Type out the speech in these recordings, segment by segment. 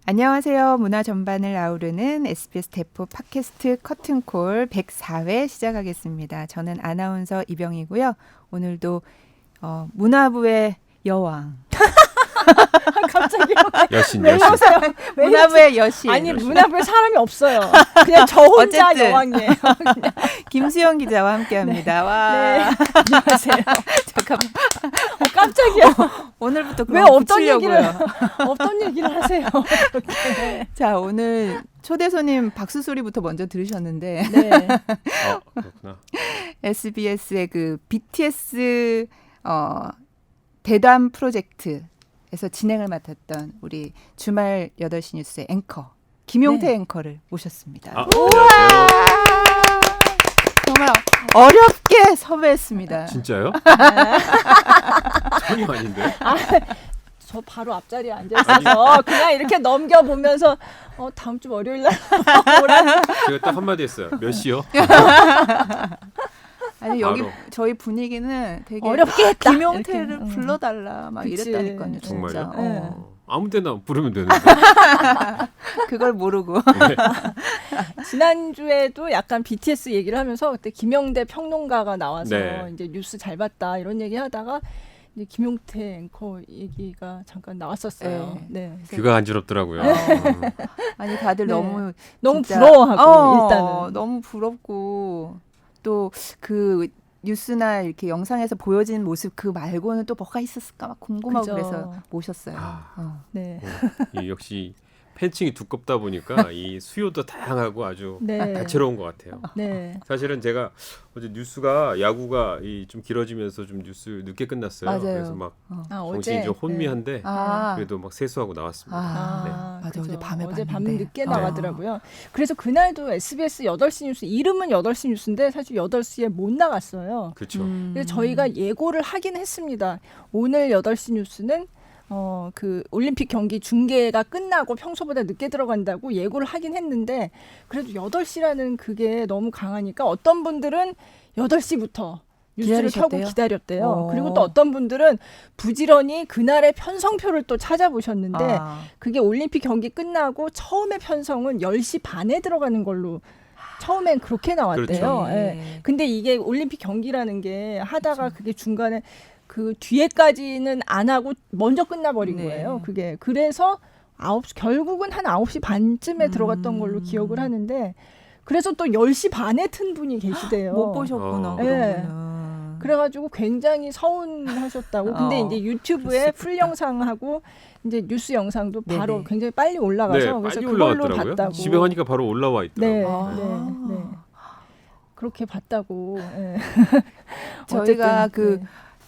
안녕하세요. 문화 전반을 아우르는 SBS 대포 팟캐스트 커튼콜 104회 시작하겠습니다. 저는 아나운서 이병이고요. 오늘도 문화부의 여왕. 갑자기 여신. 왜 이러세요? 문화부의 여신. 아니 문화부에 사람이 없어요. 그냥 저 혼자 어쨌든. 여왕이에요. 김수영 기자와 함께합니다. 네. 와. 네. 안녕하세요. 잠깐만. 깜짝이야. 오늘부터 왜 그럼 없던 얘기를 붙이려고요. 없던 얘기를 하세요. 이렇게. 자, 오늘 초대 손님 박수 소리부터 먼저 들으셨는데 네. 그렇구나. SBS의 그 BTS 대담 프로젝트에서 진행을 맡았던 우리 주말 8시 뉴스의 앵커 김용태 네. 앵커를 모셨습니다. 안녕하세요. 정말 어렵게 섭외했습니다. 진짜요? 전혀 아닌데. 저 바로 앞자리에 앉아 있어서 그냥 이렇게 넘겨보면서 다음 주 월요일 날 오라. 제가 딱 한마디 했어요. 몇 시요? 아니 여기 바로. 저희 분위기는 되게 어렵게 했다. 김용태를 이렇게. 불러달라 막 그치. 이랬다니까요. 진짜. 정말요? 네. 아무 데나 부르면 되는데. 그걸 모르고. 지난주에도 약간 BTS 얘기를 하면서 그때 김영대 평론가가 나와서 네. 이제 뉴스 잘 봤다 이런 얘기 하다가 이제 김용태 앵커 얘기가 잠깐 나왔었어요. 네. 그래서 귀가 간지럽더라고요. 아니 다들 네. 너무 너무 진짜, 부러워하고 일단은 너무 부럽고 또 그 뉴스나 이렇게 영상에서 보여진 모습 그 말고는 또 뭐가 있었을까 막 궁금하고 그죠. 그래서 모셨어요. 네. 이 역시 팬층이 두껍다 보니까 이 수요도 다양하고 아주 네. 다채로운 것 같아요. 네. 사실은 제가 어제 뉴스가 야구가 좀 길어지면서 좀 뉴스 늦게 끝났어요. 맞아요. 그래서 막 정신이 좀 혼미한데 네. 그래도 막 세수하고 나왔습니다. 맞아. 그죠. 어제 밤에 어제 밤 봤는데. 늦게 나가더라고요. 그래서 그날도 SBS 8시 뉴스 이름은 8시 뉴스인데 사실 8시에 못 나갔어요. 그렇죠. 그래서 저희가 예고를 하긴 했습니다. 오늘 8시 뉴스는 그 올림픽 경기 중계가 끝나고 평소보다 늦게 들어간다고 예고를 하긴 했는데 그래도 8시라는 그게 너무 강하니까 어떤 분들은 8시부터 뉴스를 켜고 기다렸대요. 그리고 또 어떤 분들은 부지런히 그날의 편성표를 또 찾아보셨는데 그게 올림픽 경기 끝나고 처음에 편성은 10시 반에 들어가는 걸로 처음엔 그렇게 나왔대요. 그렇죠. 예. 근데 이게 올림픽 경기라는 게 하다가 그게 중간에 그 뒤에까지는 안 하고 먼저 끝나버린 거예요. 그게 그래서 결국은 한 9시 반쯤에 들어갔던 걸로 기억을 하는데 그래서 또 10시 반에 튼 분이 계시대요. 못 보셨구나. 네. 그래가지고 굉장히 서운하셨다고. 근데 이제 유튜브에 풀 영상하고 이제 뉴스 영상도 바로 네네. 굉장히 빨리 올라가서 네, 그래서 빨리 그걸로 올라왔더라고요. 봤다고. 집에 가니까 바로 올라와 네, 있더라고요. 네. 그렇게 봤다고. 네. 저희가 어쨌든, 그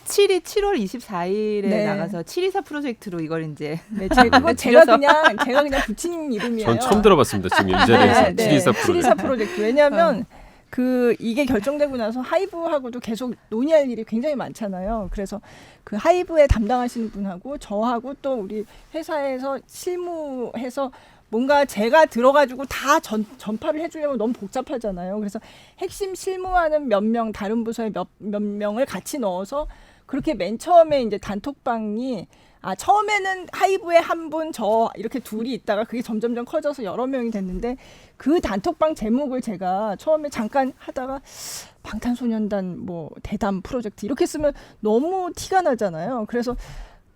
7월 24일에 네. 나가서 724 프로젝트로 이걸 이제 네, 제가 그냥 붙인 이름이에요. 전 처음 들어봤습니다. 지금 이 자리에서 724 프로젝트. 724 프로젝트. 왜냐하면 이게 결정되고 나서 하이브하고도 계속 논의할 일이 굉장히 많잖아요. 그래서 그 하이브에 담당하시는 분하고 저하고 또 우리 회사에서 실무해서 뭔가 제가 들어가지고 다 전파를 해주려면 너무 복잡하잖아요. 그래서 핵심 실무하는 몇 명, 다른 부서의 몇 명을 같이 넣어서 그렇게 맨 처음에 이제 단톡방이 처음에는 하이브에 한 분, 저 이렇게 둘이 있다가 그게 점점점 커져서 여러 명이 됐는데 그 단톡방 제목을 제가 처음에 잠깐 하다가 방탄소년단 뭐 대담 프로젝트 이렇게 쓰면 너무 티가 나잖아요. 그래서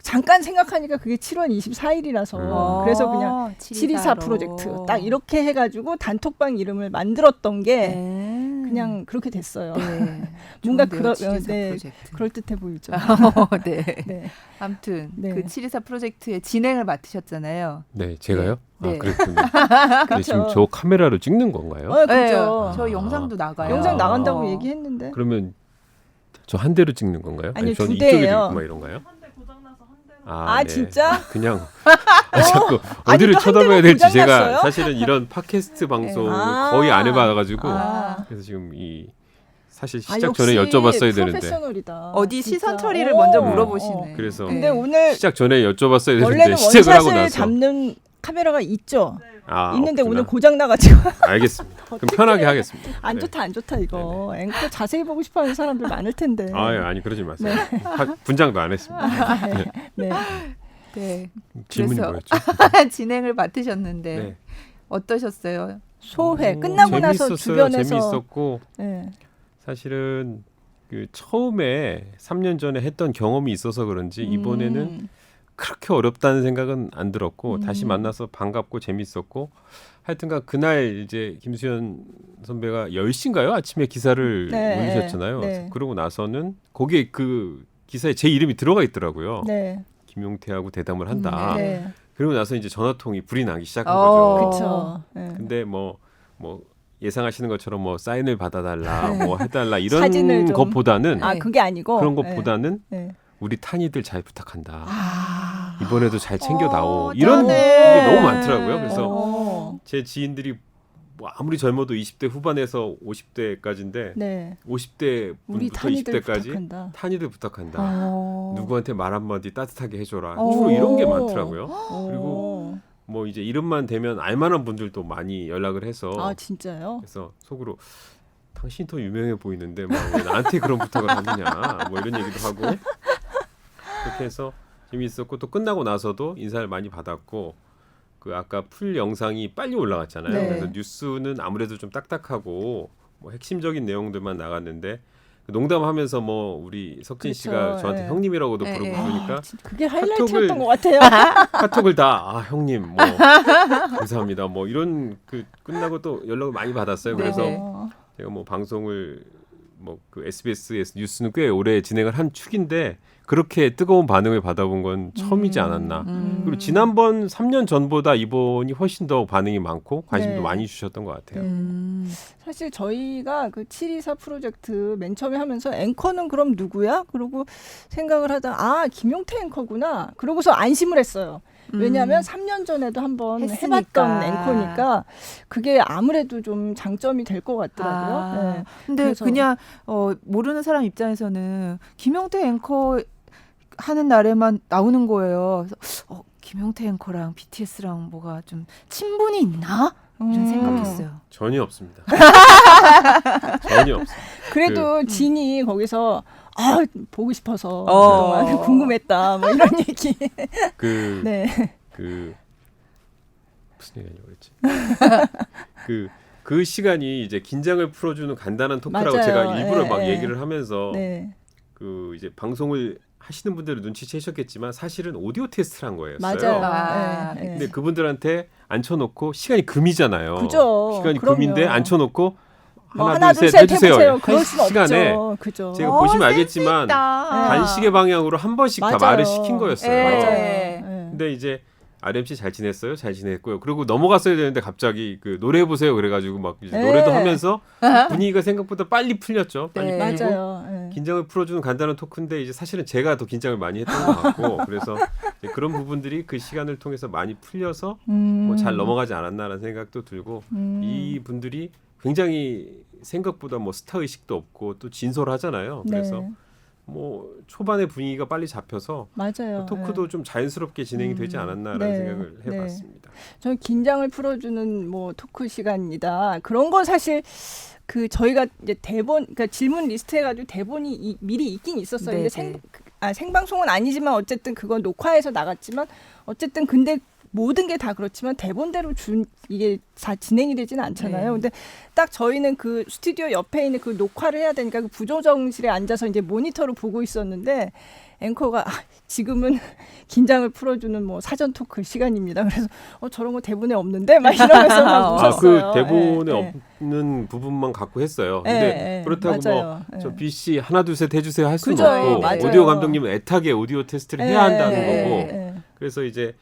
잠깐 생각하니까 그게 7월 24일이라서 그래서 그냥 724 프로젝트 딱 이렇게 해가지고 단톡방 이름을 만들었던 게 그냥 그렇게 됐어요. 네. 뭔가 네. 그럴듯해 보이죠. 네. 네. 아무튼 네. 그 724 프로젝트의 진행을 맡으셨잖아요. 네, 제가요? 네. 그랬군요. 네, 지금 저 카메라로 찍는 건가요? 그렇죠. 저 영상도 나가요. 영상 나간다고 얘기했는데. 그러면 저 한 대로 찍는 건가요? 아니요, 저는 두 이쪽에도 대예요. 있고 막 이런가요? 아, 네. 진짜? 그냥 자꾸 어디를 또 쳐다봐야 한 대로 될지 제가 고장났어요? 사실은 이런 팟캐스트 방송을 거의 안 해봐가지고 그래서 지금 사실 시작 전에 여쭤봤어야 되는데 프로페셔널이다. 어디 진짜. 시선 처리를 먼저 물어보시네. 그래서 근데 오늘 시작 전에 여쭤봤어야 원래는 되는데 시작을 하고 원샷을 나서 잡는 카메라가 있죠. 있는데 없구나. 오늘 고장 나가지고 알겠습니다. 그럼 편하게 하겠습니다. 안 네. 좋다 안 좋다 이거. 앵커 자세히 보고 싶어하는 사람들 많을 텐데. 아니 그러지 마세요. 분장도 안 했습니다. 네. 네. 질문이 그래서 뭐였죠? 진행을 맡으셨는데 네. 어떠셨어요? 소회 끝나고 나서 재밌었어요. 주변에서 재미있었고 네. 사실은 그 처음에 3년 전에 했던 경험이 있어서 그런지 이번에는 그렇게 어렵다는 생각은 안 들었고 다시 만나서 반갑고 재밌었고 하여튼간 그날 이제 김수현 선배가 10시인가요? 아침에 기사를 네, 올리셨잖아요. 네. 그러고 나서는 거기에 그 기사에 제 이름이 들어가 있더라고요. 네. 김용태하고 대담을 한다. 네. 그리고 나서 이제 전화통이 불이 나기 시작한 거죠. 그렇죠. 네. 근데 뭐 예상하시는 것처럼 뭐 사인을 받아달라, 뭐 해달라 이런 사진을 좀. 것보다는 아 그게 아니고 그런 것보다는 네. 우리 탄이들 잘 부탁한다. 아. 이번에도 잘 챙겨다오. 이런 짠해. 게 너무 많더라고요. 그래서 어. 제 지인들이 뭐 아무리 젊어도 20대 후반에서 50대까지인데 네. 50대 우리 부터 탄이들 20대까지 부탁한다. 탄이들 부탁한다. 어. 누구한테 말 한마디 따뜻하게 해줘라. 어. 주로 이런 게 많더라고요. 오. 그리고 뭐 이제 이름만 되면 알만한 분들도 많이 연락을 해서 아 진짜요? 그래서 속으로 당신 더 유명해 보이는데 뭐 왜 나한테 그런 부탁을 하느냐 뭐 이런 얘기도 하고 그렇게 해서 재미있었고 또 끝나고 나서도 인사를 많이 받았고 그 아까 풀 영상이 빨리 올라갔잖아요. 네. 그래서 뉴스는 아무래도 좀 딱딱하고 뭐 핵심적인 내용들만 나갔는데 농담하면서 뭐 우리 석진 그렇죠. 씨가 저한테 네. 형님이라고도 네, 부르고 네. 그러니까 아, 진짜 그게 하이라이트였던 카톡을- 것 같아요. 카톡을 다 형님 뭐 감사합니다 뭐 이런 그 끝나고 또 연락을 많이 받았어요. 그래서 네네. 제가 뭐 방송을 뭐 그 SBS 뉴스는 꽤 오래 진행을 한 축인데 그렇게 뜨거운 반응을 받아본 건 처음이지 않았나. 그리고 지난번 3년 전보다 이번이 훨씬 더 반응이 많고 관심도 네. 많이 주셨던 것 같아요. 사실 저희가 그 724 프로젝트 맨 처음에 하면서 앵커는 그럼 누구야? 그러고 생각을 하다 김용태 앵커구나. 그러고서 안심을 했어요. 왜냐하면 3년 전에도 한번 했으니까. 해봤던 앵커니까 그게 아무래도 좀 장점이 될 것 같더라고요. 네. 근데 그래서- 그냥 모르는 사람 입장에서는 김용태 앵커 하는 날에만 나오는 거예요. 그래서 김용태 앵커랑 BTS랑 뭐가 좀 친분이 있나? 이런 생각했어요. 전혀 없습니다. 전혀 없습니다. 그래도 진이 거기서 보고 싶어서 어. 그동안 궁금했다 뭐 이런 얘기. 그 네. 그 무슨 얘기하려고 그랬지? 그 시간이 이제 긴장을 풀어주는 간단한 토크라고 맞아요. 제가 일부러 예, 막 예. 얘기를 하면서 네. 그 이제 방송을 하시는 분들은 눈치채셨겠지만 사실은 오디오 테스트를 한 거였어요. 맞아요. 아, 네, 네. 근데 그분들한테 앉혀놓고 시간이 금이잖아요. 그죠. 시간이 그럼요. 금인데 앉혀놓고 뭐 하나 둘 셋 해주세요. 그럴 수는 시간에 없죠. 그죠. 제가 보시면 알겠지만 있다. 단시계 방향으로 한 번씩 다 맞아요. 말을 시킨 거였어요. 예. 맞아요. 네. 네. 근데 이제 RMC 잘 지냈어요? 잘 지냈고요. 그리고 넘어갔어야 되는데 갑자기 그 노래 해보세요. 그래가지고 막 이제 네. 노래도 하면서 분위기가 생각보다 빨리 풀렸죠. 빨리 네. 풀리고 맞아요. 네. 긴장을 풀어주는 간단한 토크인데 이제 사실은 제가 더 긴장을 많이 했던 것 같고 그래서 이제 그런 부분들이 그 시간을 통해서 많이 풀려서 뭐 잘 넘어가지 않았나라는 생각도 들고 이 분들이 굉장히 생각보다 뭐 스타 의식도 없고 또 진솔하잖아요. 그래서 네. 뭐 초반에 분위기가 빨리 잡혀서 맞아요. 토크도 좀 자연스럽게 진행이 되지 않았나라는 네. 생각을 네. 해봤습니다. 저는 긴장을 풀어주는 뭐 토크 시간이다. 그런 거 사실 그 저희가 이제 대본, 그러니까 질문 리스트 해가지고 대본이 미리 있긴 있었어요. 네, 근데 네. 생방송은 아니지만 어쨌든 그건 녹화해서 나갔지만 어쨌든 근데 모든 게 다 그렇지만 대본대로 이게 다 진행이 되지는 않잖아요. 네. 근데 딱 저희는 그 스튜디오 옆에 있는 그 녹화를 해야 되니까 그 부조정실에 앉아서 이제 모니터를 보고 있었는데 앵커가 지금은 긴장을 풀어주는 뭐 사전 토크 시간입니다. 그래서 저런 거 대본에 없는데 막 이러면서 막 웃었어요. 그 대본에 예, 예. 없는 부분만 갖고 했어요. 예, 근데 예, 그렇다고 맞아요. 뭐 저 예. BC 하나 둘 셋 해주세요 할 수는 그죠, 없고 맞아요. 오디오 감독님은 애타게 오디오 테스트를 해야 한다는 예, 거고 예. 그래서 이제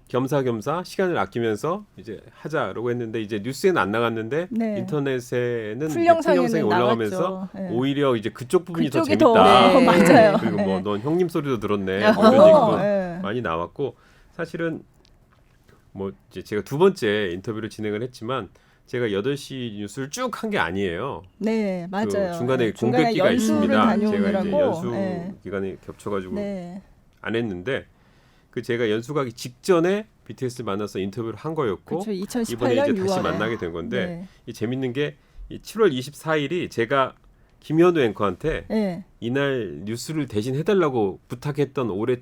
겸사겸사 시간을 아끼면서 이제 하자라고 했는데 이제 뉴스에는 안 나갔는데 네. 인터넷에는 이제 풀영상에는 풀영상에 올라가면서 나갔죠. 예. 오히려 이제 그쪽 부분이 더 그쪽이 재밌다. 더, 네. 맞아요. 그리고 뭐 예. 넌 형님 소리도 들었네. 뭐 이런 얘기도 예. 많이 나왔고 사실은 뭐 이제 제가 두 번째 인터뷰를 진행을 했지만 제가 8시 뉴스를 쭉 한 게 아니에요. 네, 맞아요. 그 중간에 예. 공백기가 연수를 있습니다. 제가 이제 다녀오느라고. 연수 예. 기간에 겹쳐가지고 네. 안 했는데 그 제가 연수 가기 직전에 BTS 만나서 인터뷰를 한 거였고 그렇죠. 2018년 이번에 이제 6월에. 다시 만나게 된 건데 네. 이 재밌는 게 이 7월 24일이 제가 김현우 앵커한테 네. 이날 뉴스를 대신 해달라고 부탁했던 올해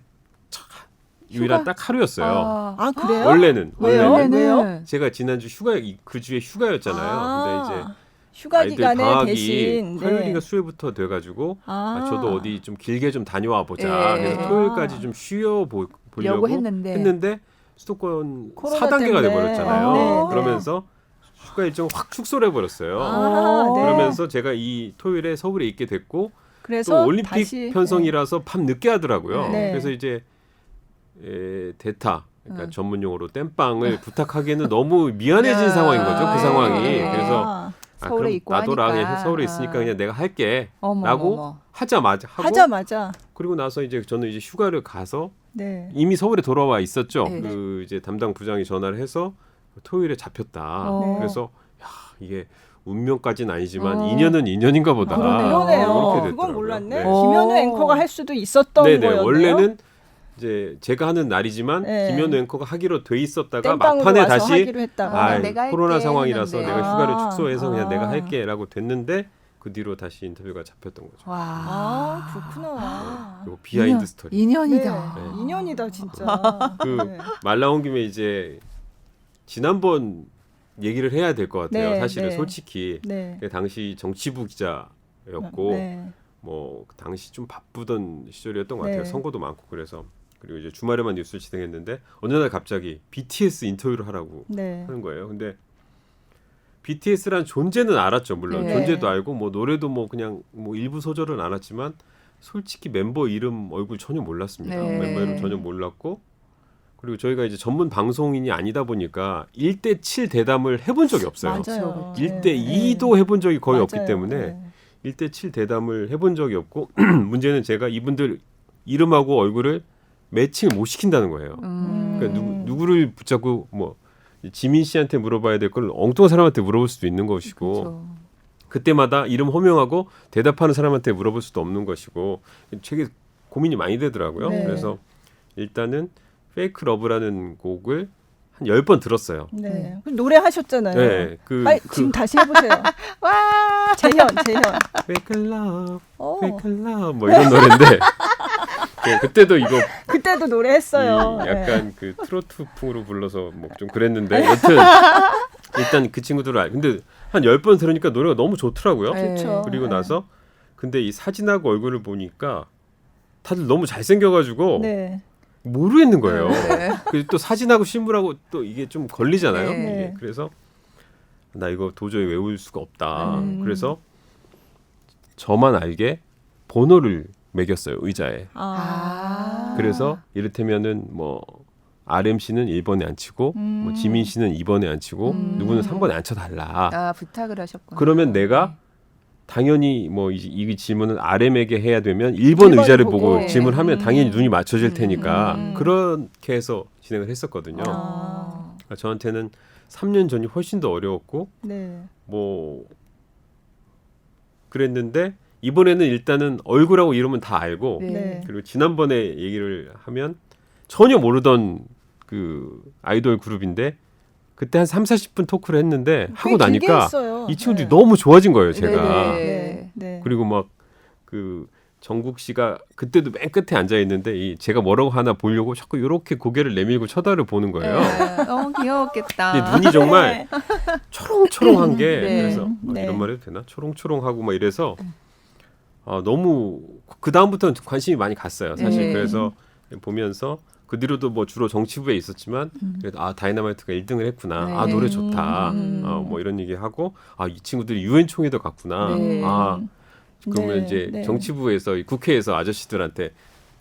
유일한 딱 하루였어요. 아 그래요? 원래는 왜요? 원래는 왜요? 제가 지난주 그 주에 휴가였잖아요. 근데 이제 휴가 아이들 기간에 방학이 대신 화요일인가 수요일부터 돼가지고 저도 어디 좀 길게 좀 다녀와 보자. 예. 그래서 토요일까지 좀 보려고 려고 했는데 수도권 코로나 4단계가 때문에. 돼버렸잖아요. 네, 그러면서 휴가 일정 확 축소를 해버렸어요. 네. 그러면서 제가 이 토요일에 서울에 있게 됐고 그래서 또 올림픽 다시, 편성이라서 밤 늦게 하더라고요. 네. 그래서 이제 대타 그러니까 응. 전문 용어로 땜빵을 부탁하기에는 너무 미안해진 야. 상황인 거죠. 그 상황이. 네. 그래서 서울에 그럼 있고 나도라 하니까. 그냥 서울에 있으니까 그냥 내가 할게 어머, 라고 어머. 하자마자 하고 하자마자 그리고 나서 이제 저는 이제 휴가를 가서 네. 이미 서울에 돌아와 있었죠. 네. 그 이제 담당 부장이 전화를 해서 토요일에 잡혔다. 어. 그래서 야, 이게 운명까지는 아니지만 어. 인연은 인연인가 보다. 그러네요. 그러네요. 이렇게 그건 됐더라고요. 몰랐네. 네. 김현우 앵커가 할 수도 있었던 네네. 거였네요. 원래는 이제 제가 하는 날이지만 네. 김현우 앵커가 하기로 돼 있었다가 땜빵으로 막판에 와서 다시 하기로 했다가 아, 내가 할게 코로나 상황이라서 했는데. 내가 휴가를 축소해서 그냥 아. 내가 할게라고 됐는데 그 뒤로 다시 인터뷰가 잡혔던 거죠. 와. 그렇구나. 그리고 비하인드 스토리. 인연이다. 네. 인연이다 진짜. 그 네. 말 나온 김에 이제 지난번 얘기를 해야 될 것 같아요. 네, 사실은 네. 솔직히 네. 그 당시 정치부 기자였고 네. 뭐 당시 좀 바쁘던 시절이었던 것 네. 같아요. 선거도 많고 그래서 그리고 이제 주말에만 뉴스를 진행했는데 어느 날 갑자기 BTS 인터뷰를 하라고 네. 하는 거예요. 근데 BTS란 존재는 알았죠. 물론 네. 존재도 알고 뭐 노래도 뭐 그냥 뭐 일부 소절은 알았지만 솔직히 멤버 이름 얼굴 전혀 몰랐습니다. 네. 멤버 이름 전혀 몰랐고 그리고 저희가 이제 전문 방송인이 아니다 보니까 1대7 대담을 해본 적이 없어요. 맞아요. 1대2도 해본 적이 거의 없기 맞아요. 때문에 네. 1대7 대담을 해본 적이 없고 문제는 제가 이분들 이름하고 얼굴을 매칭을 못 시킨다는 거예요. 그러니까 누구를 붙잡고 뭐 지민 씨한테 물어봐야 될 걸 엉뚱한 사람한테 물어볼 수도 있는 것이고 그렇죠. 그때마다 이름 호명하고 대답하는 사람한테 물어볼 수도 없는 것이고 되게 고민이 많이 되더라고요. 네. 그래서 일단은 페이크 러브라는 곡을 한 10번 들었어요. 네. 그럼 노래 하셨잖아요. 네, 빨리 지금 다시 해보세요. 와. 재현. Fake love, 오. fake love 뭐 이런 노래인데 네, 그때도 이거 그때도 노래했어요. 약간 그 트로트풍으로 불러서 뭐 좀 그랬는데 여튼 일단 그 친구들을 근데 한 10번 들으니까 노래가 너무 좋더라고요. 네. 좋죠. 그리고 네. 나서 근데 이 사진하고 얼굴을 보니까 다들 너무 잘생겨가지고 네. 모르겠는 거예요. 네. 그리고 또 사진하고 신분하고 또 이게 좀 걸리잖아요. 네. 이게. 그래서 나 이거 도저히 외울 수가 없다. 그래서 저만 알게 번호를 매겼어요. 의자에. 아. 그래서 이를테면은 뭐 RMC는 1번에 앉히고 뭐 지민 씨는 2번에 앉히고 누구는 3번에 앉혀달라. 아, 부탁을 하셨구나. 그러면 내가 당연히 뭐 이 질문을 RM에게 해야 되면 1번 의자를 보고 보고. 질문하면 당연히 눈이 맞춰질 테니까 음. 그렇게 해서 진행을 했었거든요. 아. 그러니까 저한테는 3년 전이 훨씬 더 어려웠고 네. 뭐 그랬는데 이번에는 일단은 얼굴하고 이름은 다 알고 네. 네. 그리고 지난번에 얘기를 하면 전혀 모르던 그 아이돌 그룹인데 그때 한 3-40분 토크를 했는데 하고 꽤 길게 나니까 했어요. 이 친구들이 네. 너무 좋아진 거예요, 제가. 네. 네. 네. 그리고 막 그 정국 씨가 그때도 맨 끝에 앉아 있는데 이 제가 뭐라고 하나 보려고 자꾸 이렇게 고개를 내밀고 쳐다를 보는 거예요. 네. 너무 귀여웠겠다. 근데 눈이 정말 초롱초롱한 게 네. 그래서 네. 이런 말 해도 되나? 초롱초롱하고 막 이래서 너무 그 다음부터는 관심이 많이 갔어요. 사실 네. 그래서 보면서 그 뒤로도 뭐 주로 정치부에 있었지만 그래도 다이너마이트가 1등을 했구나. 네. 노래 좋다. 뭐 이런 얘기 하고 이 친구들이 유엔 총회도 갔구나. 네. 그러면 네, 이제 네. 정치부에서 이 국회에서 아저씨들한테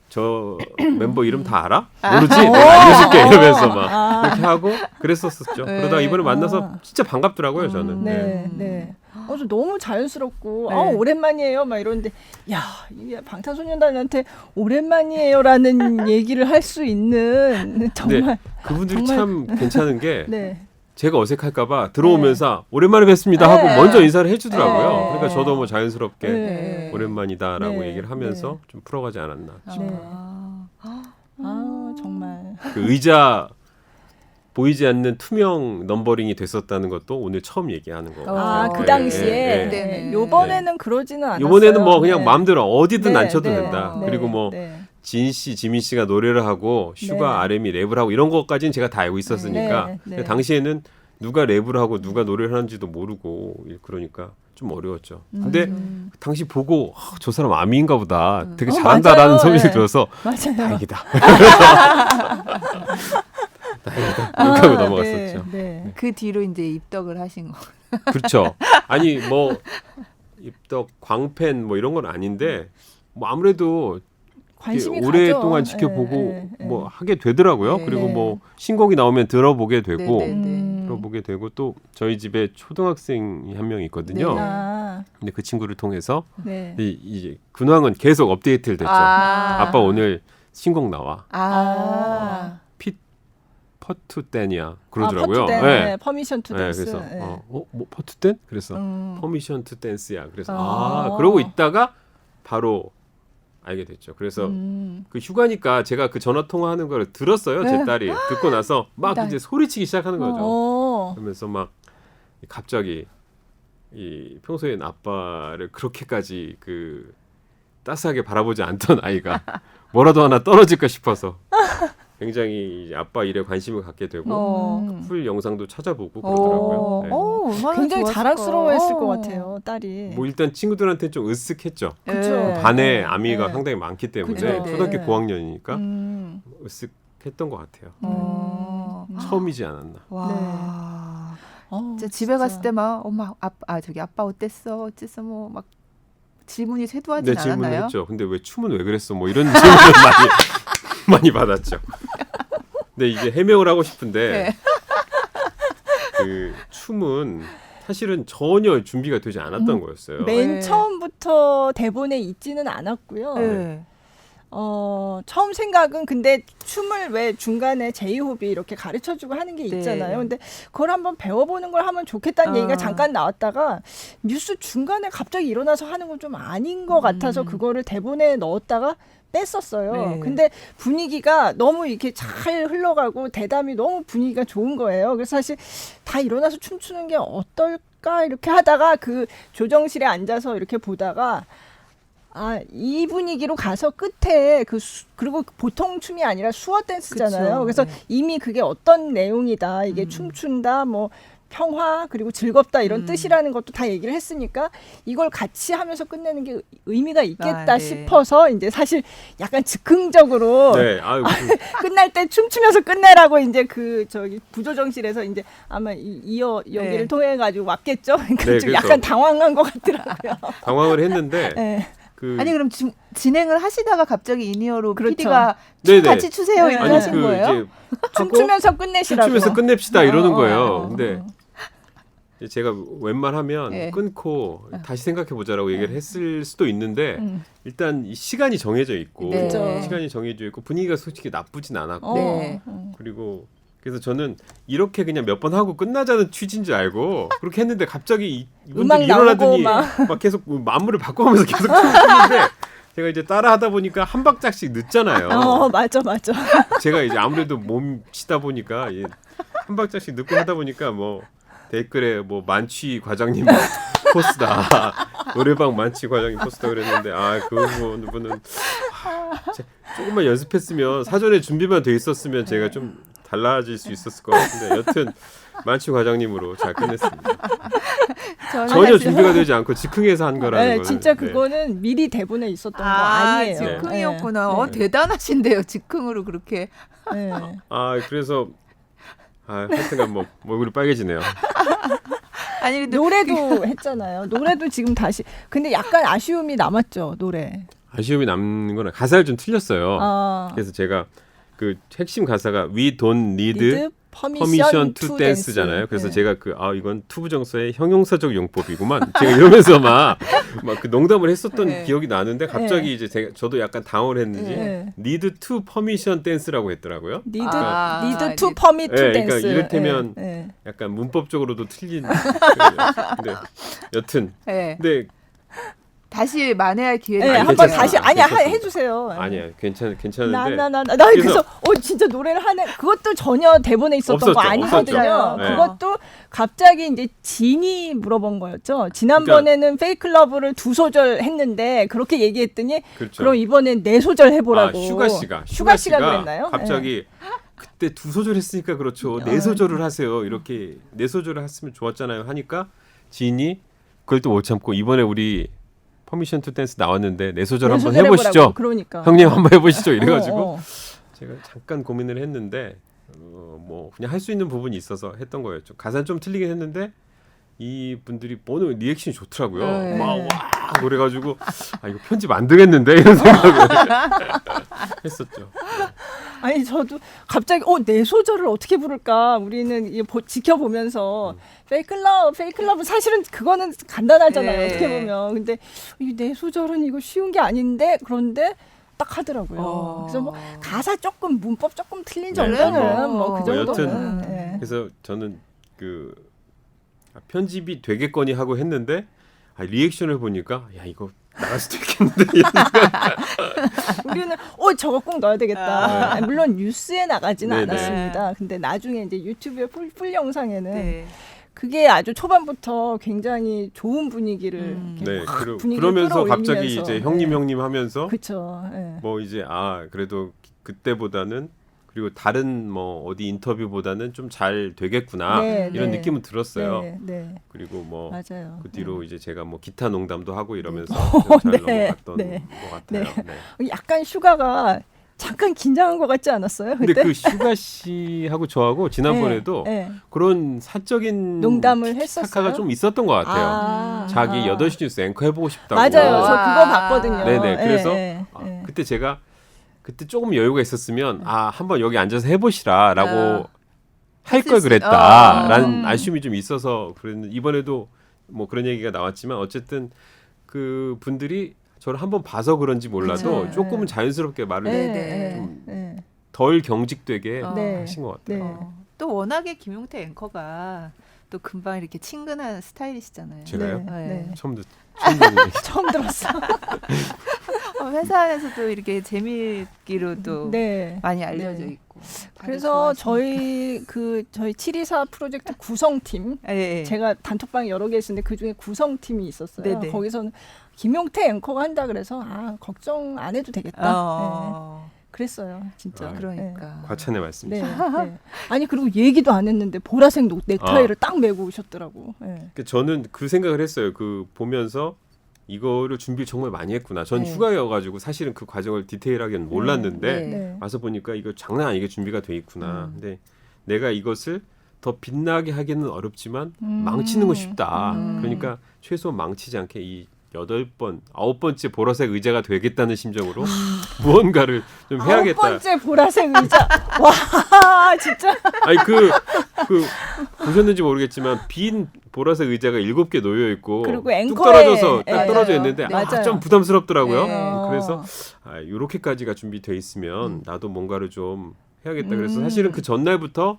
저 멤버 이름 다 알아? 모르지? 내가 알려줄게 이러면서 막 이렇게 하고 그랬었었죠. 네. 그러다가 이번에 만나서 진짜 반갑더라고요. 저는. 네, 네. 저 너무 자연스럽고 네. 오랜만이에요 막 이러는데 야 이게 방탄소년단한테 오랜만이에요라는 얘기를 할 수 있는 정말 근데 그분들이 정말- 참 괜찮은 게 네. 제가 어색할까봐 들어오면서 오랜만에 뵙습니다 하고 네. 먼저 인사를 해주더라고요. 네. 그러니까 저도 뭐 자연스럽게 네. 오랜만이다라고 네. 얘기를 하면서 네. 좀 풀어가지 않았나. 네. 아. 정말 그 의자 보이지 않는 투명 넘버링이 됐었다는 것도 오늘 처음 얘기하는 거. 아, 그 네, 당시에 네. 요번에는 그러지는 않았어요. 이번에는 뭐 그냥 네. 마음대로 어디든 네, 안 쳐도 네, 된다. 네, 그리고 뭐 네. 진 씨, 지민 씨가 노래를 하고 슈가, 네. RM이 랩을 하고 이런 것까지는 제가 다 알고 있었으니까 네, 네. 근데 당시에는 누가 랩을 하고 누가 노래를 하는지도 모르고 그러니까 좀 어려웠죠. 근데 당시 보고 저 사람 아미인가 보다. 되게 잘한다라는 맞아요. 소리를 네. 들어서 맞아요. 다행이다. 다행이다. 이렇게 하고 넘어갔었죠. 네. 그 뒤로 이제 입덕을 하신 거. 그렇죠. 아니 뭐 입덕 광팬 뭐 이런 건 아닌데 뭐 아무래도 관심이 오랫동안 가죠. 지켜보고 네, 뭐 하게 되더라고요. 네. 그리고 뭐 신곡이 나오면 들어보게 되고 네. 들어보게 되고 또 저희 집에 초등학생이 한 명 있거든요. 네. 아, 근데 그 친구를 통해서 네. 이제 근황은 계속 업데이트를 됐죠. 아빠 오늘 신곡 나와. 퍼투 댄이야 그러더라고요. 퍼투 댄, 네. 네. 퍼미션 투 댄스. 그래서 네. 뭐 퍼투 댄? 그래서 음. 퍼미션 투 댄스야. 그래서 아. 그러고 있다가 바로 알게 됐죠. 그래서 그 휴가니까 제가 그 전화 통화하는 걸 들었어요. 제 딸이 듣고 나서 막 딸. 이제 소리치기 시작하는 거죠. 어. 그러면서 막 갑자기 이 평소엔 아빠를 그렇게까지 그 따스하게 바라보지 않던 아이가 뭐라도 하나 떨어질까 싶어서 굉장히 이제 아빠 일에 관심을 갖게 되고 풀 영상도 찾아보고 그러더라고요. 네. 얼마나 굉장히 좋았을까. 자랑스러워했을 것 같아요, 딸이. 뭐 일단 친구들한테 좀 으쓱했죠. 그쵸. 네. 반에 네. 아미가 네. 상당히 많기 때문에 그죠. 초등학교 네. 고학년이니까 음. 으쓱했던 것 같아요. 처음이지 않았나. 와. 어, 진짜 집에 갔을 때 막 엄마 저기 아빠 어땠어? 어쨌어? 뭐 막 질문이 쇄도하진 네, 질문을 않았나요? 했죠. 근데 왜 춤은 왜 그랬어? 뭐 이런 질문을 많이 받았죠. 근데 이제 해명을 하고 싶은데 네. 그 춤은 사실은 전혀 준비가 되지 않았던 거였어요. 맨 네. 처음부터 대본에 있지는 않았고요. 네. 처음 생각은 근데 춤을 왜 중간에 제이홉이 이렇게 가르쳐주고 하는 게 네. 있잖아요. 근데 그걸 한번 배워보는 걸 하면 좋겠다는 얘기가 잠깐 나왔다가 뉴스 중간에 갑자기 일어나서 하는 건 좀 아닌 것 같아서 그거를 대본에 넣었다가 뺐었어요. 네. 근데 분위기가 너무 이렇게 잘 흘러가고 대담이 너무 분위기가 좋은 거예요. 그래서 사실 다 일어나서 춤추는 게 어떨까 이렇게 하다가 그 조정실에 앉아서 이렇게 보다가 이 분위기로 가서 끝에 그리고 보통 춤이 아니라 수어 댄스잖아요. 그쵸. 그래서 네. 이미 그게 어떤 내용이다. 이게 춤춘다, 뭐 평화 그리고 즐겁다 이런 뜻이라는 것도 다 얘기를 했으니까 이걸 같이 하면서 끝내는 게 의미가 있겠다 네. 싶어서 이제 사실 약간 즉흥적으로 네, 끝날 때 춤추면서 끝내라고 이제 그 저기 부조정실에서 이제 아마 여기를 네. 통해 가지고 왔겠죠. 그러니까 네, 좀 그래서- 약간 당황한 것 같더라고요. 당황을 했는데 네. 아니 그럼 진행을 하시다가 갑자기 인이어로 그렇죠. PD가 네네. 같이 추세요 네. 이렇게 아니, 하신 거예요? 이제 하고 춤추면서 끝내시라고. 춤추면서 끝냅시다 이러는 어, 거예요. 어, 어. 근데 이제 제가 웬만하면 네. 끊고 다시 생각해 보자라고 얘기를 했을 수도 있는데 음. 일단 이 시간이 정해져 있고 네. 그렇죠. 시간이 정해져 있고 분위기가 솔직히 나쁘진 않았고 네. 그리고 그래서 저는 이렇게 그냥 몇 번 하고 끝나자는 취지인 줄 알고 그렇게 했는데 갑자기 음악 이분들이 나오고 일어나더니 막 계속 안무를 바꿔가면서 계속 춤추는데 제가 이제 따라 하다 보니까 한 박자씩 늦잖아요. 맞아. 제가 이제 아무래도 몸치다 보니까 한 박자씩 늦고 하다 보니까 뭐 댓글에 뭐 만취 과장님 포스다 노래방 만취 과장님 포스다 그랬는데 그분은 조금만 연습했으면 사전에 준비만 돼 있었으면 제가 좀 달라질 수 있었을 것 같은데 여튼 만취 과장님으로 잘 끝냈습니다. 전혀 준비가 되지 않고 즉흥해서 한 거라는 네, 거는 진짜 그거는 미리 대본에 있었던 거 아니에요. 즉흥이었구나. 네. 대단하신데요. 즉흥으로 그렇게. 네. 그래서 하여튼간 뭐 얼굴이 빨개지네요. 아니 근데 노래도 했잖아요. 노래도 지금 다시 근데 약간 아쉬움이 남았죠. 노래. 아쉬움이 남는 거는 가사를 좀 틀렸어요. 그래서 제가 그 핵심 가사가 We don't need permission to dance잖아요. 그래서 네. 제가 이건 투부정사의 형용사적 용법이구만. 제가 이러면서 막 그 농담을 했었던 네. 기억이 나는데 갑자기 네. 이제 저도 약간 당황을 했는지 네. need to permission dance라고 했더라고요. need need to permit to 네, 그러니까 dance. 이를테면 네. 약간 문법적으로도 틀린 근데 여튼 네. 근데 다시 만회할 기회를 네, 아니, 한번 괜찮아요. 다시 괜찮습니다. 해주세요. 아니야 괜찮은데 나 그래서- 그래서 진짜 노래를 하네. 그것도 전혀 대본에 있었던 거 없었죠, 아니거든요. 없었죠. 네. 그것도 갑자기 이제 진이 물어본 거였죠. 지난번에는 페이크 러브를 2소절 했는데 그렇게 얘기했더니 그렇죠. 그럼 이번엔 4소절 해보라고. 슈가 씨가 그랬나요? 갑자기 그때 2소절 했으니까 그렇죠. 네. 4소절을 하세요. 이렇게 4소절을 했으면 좋았잖아요. 하니까 지인이 그걸 또 못 참고 이번에 우리 퍼미션 투 댄스 나왔는데 4소절 한번 해보시죠. 그러니까. 형님 한번 해보시죠. 이래가지고 어. 제가 잠깐 고민을 했는데 뭐 그냥 할 수 있는 부분이 있어서 했던 거였죠. 가사는 좀 틀리긴 했는데 이 분들이 보는 리액션이 좋더라고요. 네. 막 와 그래가지고 이거 편집 안 되겠는데 이런 생각을 했었죠. 아니 저도 갑자기 4소절을 어떻게 부를까 우리는 지켜보면서 페이크 러브 사실은 그거는 간단하잖아요. 네. 어떻게 보면. 근데 이 4소절은 이거 쉬운 게 아닌데 그런데 딱 하더라고요. 그래서 뭐 가사 조금 문법 조금 틀린 정도는 뭐 그 뭐 정도는. 여튼 네. 그래서 저는 그 편집이 되겠거니 하고 했는데 리액션을 보니까 야 이거 나갈 수도 있겠는데 우리는 저거 꼭 넣어야 되겠다. 물론 뉴스에 나가지는 네네. 않았습니다. 근데 나중에 이제 유튜브의 풀 영상에는 네. 그게 아주 초반부터 굉장히 좋은 분위기를 이렇게 네 분위기를 그러면서 갑자기 끌어올리면서. 이제 형님 하면서 그렇죠. 뭐 이제 그래도 그때보다는 그리고 다른 뭐 어디 인터뷰보다는 좀 잘 되겠구나 네, 이런 네. 느낌은 들었어요. 네. 그리고 뭐 맞아요. 그 뒤로 이제 제가 뭐 기타 농담도 하고 이러면서 잘 네, 넘어갔던 네, 것 같아요. 네. 약간 슈가가 잠깐 긴장한 것 같지 않았어요? 근데 그때? 그 슈가 씨하고 저하고 지난번에도 네. 그런 사적인 농담을 했었어요? 착화가 좀 있었던 것 같아요. 자기 8시 뉴스 앵커 해보고 싶다고. 맞아요. 저 와. 그거 봤거든요. 네네. 그래서 네. 그때 제가 그때 조금 여유가 있었으면 한번 여기 앉아서 해보시라라고 할 걸 그랬다라는 아쉬움이 좀 있어서 그랬는데 이번에도 뭐 그런 얘기가 나왔지만 어쨌든 그 분들이 저를 한번 봐서 그런지 몰라도 그쵸. 조금은 자연스럽게 말을 네. 덜 경직되게 네. 하신 것 같아요. 네. 또 워낙에 김용태 앵커가 또 금방 이렇게 친근한 스타일이시잖아요. 제가요? 네. 처음 듣는 처음 들었어. 회사 안에서도 이렇게 재미있기로도 네. 많이 알려져 네. 있고. 그래서 좋아하시니까. 저희 724 프로젝트 구성팀 예. 제가 단톡방에 여러 개 있었는데 그중에 구성팀이 있었어요. 네네. 거기서는 김용태 앵커가 한다 그래서 걱정 안 해도 되겠다. 네. 그랬어요, 진짜. 그러니까. 과찬의 말씀이죠. 네. 네. 아니 그리고 얘기도 안 했는데 보라색 넥타이를 딱 메고 오셨더라고. 네. 저는 그 생각을 했어요. 그 보면서 이거를 준비를 정말 많이 했구나. 전 네. 휴가여가지고 사실은 그 과정을 디테일하게는 몰랐는데 네. 와서 보니까 이거 장난 아니게 준비가 돼 있구나. 근데 내가 이것을 더 빛나게 하기는 어렵지만 망치는 건 쉽다. 그러니까 최소한 망치지 않게 이 8번, 9번째 보라색 의자가 되겠다는 심정으로 무언가를 좀 해야겠다. 9번째 보라색 의자. 와, 진짜. 아니 보셨는지 모르겠지만 빈 보라색 의자가 7개 놓여 있고 그리고 뚝 앵커에- 떨어져서 딱 맞아요. 떨어져 있는데 네. 맞아요. 좀 부담스럽더라고요. 네. 그래서 이렇게까지가 준비돼 있으면 나도 뭔가를 좀 해야겠다. 그래서 사실은 그 전날부터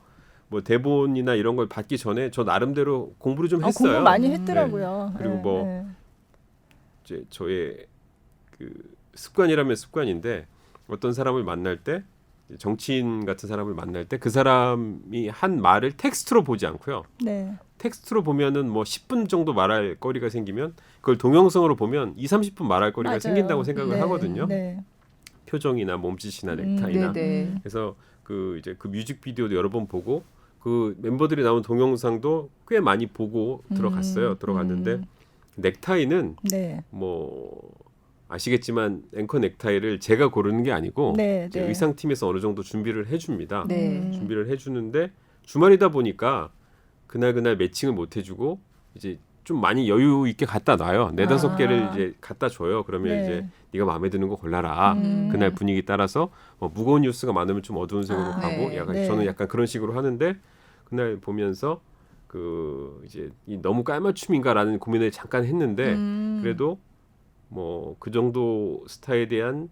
뭐 대본이나 이런 걸 받기 전에 저 나름대로 공부를 좀 했어요. 공부 많이 했더라고요. 그리고 네, 뭐 네. 이제 저의 그 습관이라면 습관인데 어떤 사람을 만날 때 정치인 같은 사람을 만날 때 그 사람이 한 말을 텍스트로 보지 않고요. 네. 텍스트로 보면은 뭐 10분 정도 말할 거리가 생기면 그걸 동영상으로 보면 2-30분 말할 거리가 맞아요. 생긴다고 생각을 네, 하거든요. 네. 표정이나 몸짓이나 넥타이나. 네네. 그래서 그 이제 그 뮤직비디오도 여러 번 보고 그 멤버들이 나온 동영상도 꽤 많이 보고 들어갔어요. 들어갔는데 넥타이는 네. 뭐 아시겠지만 앵커 넥타이를 제가 고르는 게 아니고 네, 이제 네. 의상팀에서 어느 정도 준비를 해줍니다. 네. 준비를 해주는데 주말이다 보니까 그날 매칭을 못 해주고 이제 좀 많이 여유 있게 갖다 놔요. 4-5개를 이제 갖다 줘요. 그러면 네. 이제 네가 마음에 드는 거 골라라. 그날 분위기 따라서 뭐 무거운 뉴스가 많으면 좀 어두운 색으로 가고 네. 약간 네. 저는 약간 그런 식으로 하는데 그날 보면서 그 이제 이 너무 깔맞춤인가라는 고민을 잠깐 했는데 그래도 뭐 그 정도 스타일에 대한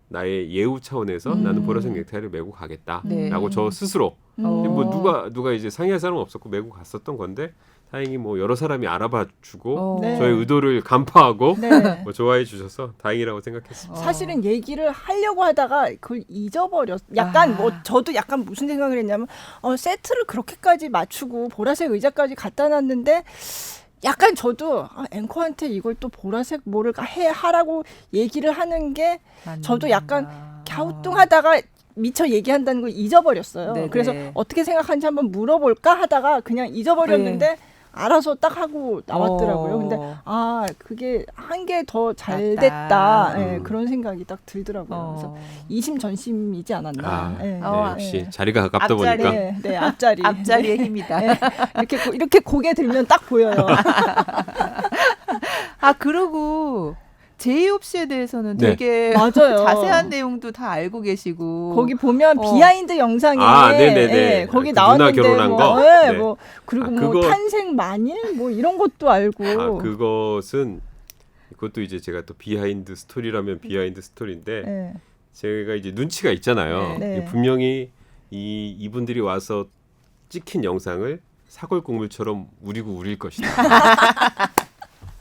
나의 예우 차원에서 나는 보라색 넥타이를 메고 가겠다라고 네. 저 스스로 근데 뭐 누가 이제 상의할 사람은 없었고 메고 갔었던 건데 다행히 뭐 여러 사람이 알아봐 주고 네. 저의 의도를 간파하고 네. 뭐 좋아해 주셔서 다행이라고 생각했습니다. 사실은 얘기를 하려고 하다가 그걸 잊어버렸. 약간 뭐 저도 약간 무슨 생각을 했냐면 세트를 그렇게까지 맞추고 보라색 의자까지 갖다 놨는데 약간 저도 앵커한테 이걸 또 보라색 뭐를 하라고 얘기를 하는 게 저도 약간 갸우뚱하다가 미처 얘기한다는 걸 잊어버렸어요. 네네. 그래서 어떻게 생각하는지 한번 물어볼까 하다가 그냥 잊어버렸는데 알아서 딱 하고 나왔더라고요. 근데 그게 한 개 더 잘 됐다. 예, 그런 생각이 딱 들더라고요. 그래서 이심전심이지 않았나. 예. 역시 자리가 가깝다 앞자리. 보니까 네, 앞자리. 앞자리의 힘이다. 네, 이렇게 고개 들면 딱 보여요. 그러고 제이홉 씨에 대해서는 네. 되게 맞아요. 자세한 내용도 다 알고 계시고 거기 보면 비하인드 영상에 네네네. 예, 거기 그 나왔는데 누나 결혼한 거? 네, 네. 뭐 그리고 뭐 그거- 탄생 만일 뭐 이런 것도 알고. 그것도 이제 제가 또 비하인드 스토리라면 비하인드 스토리인데 네. 제가 이제 눈치가 있잖아요. 네. 분명히 이분들이 와서 찍힌 영상을 사골국물처럼 우리고 우릴 것이다.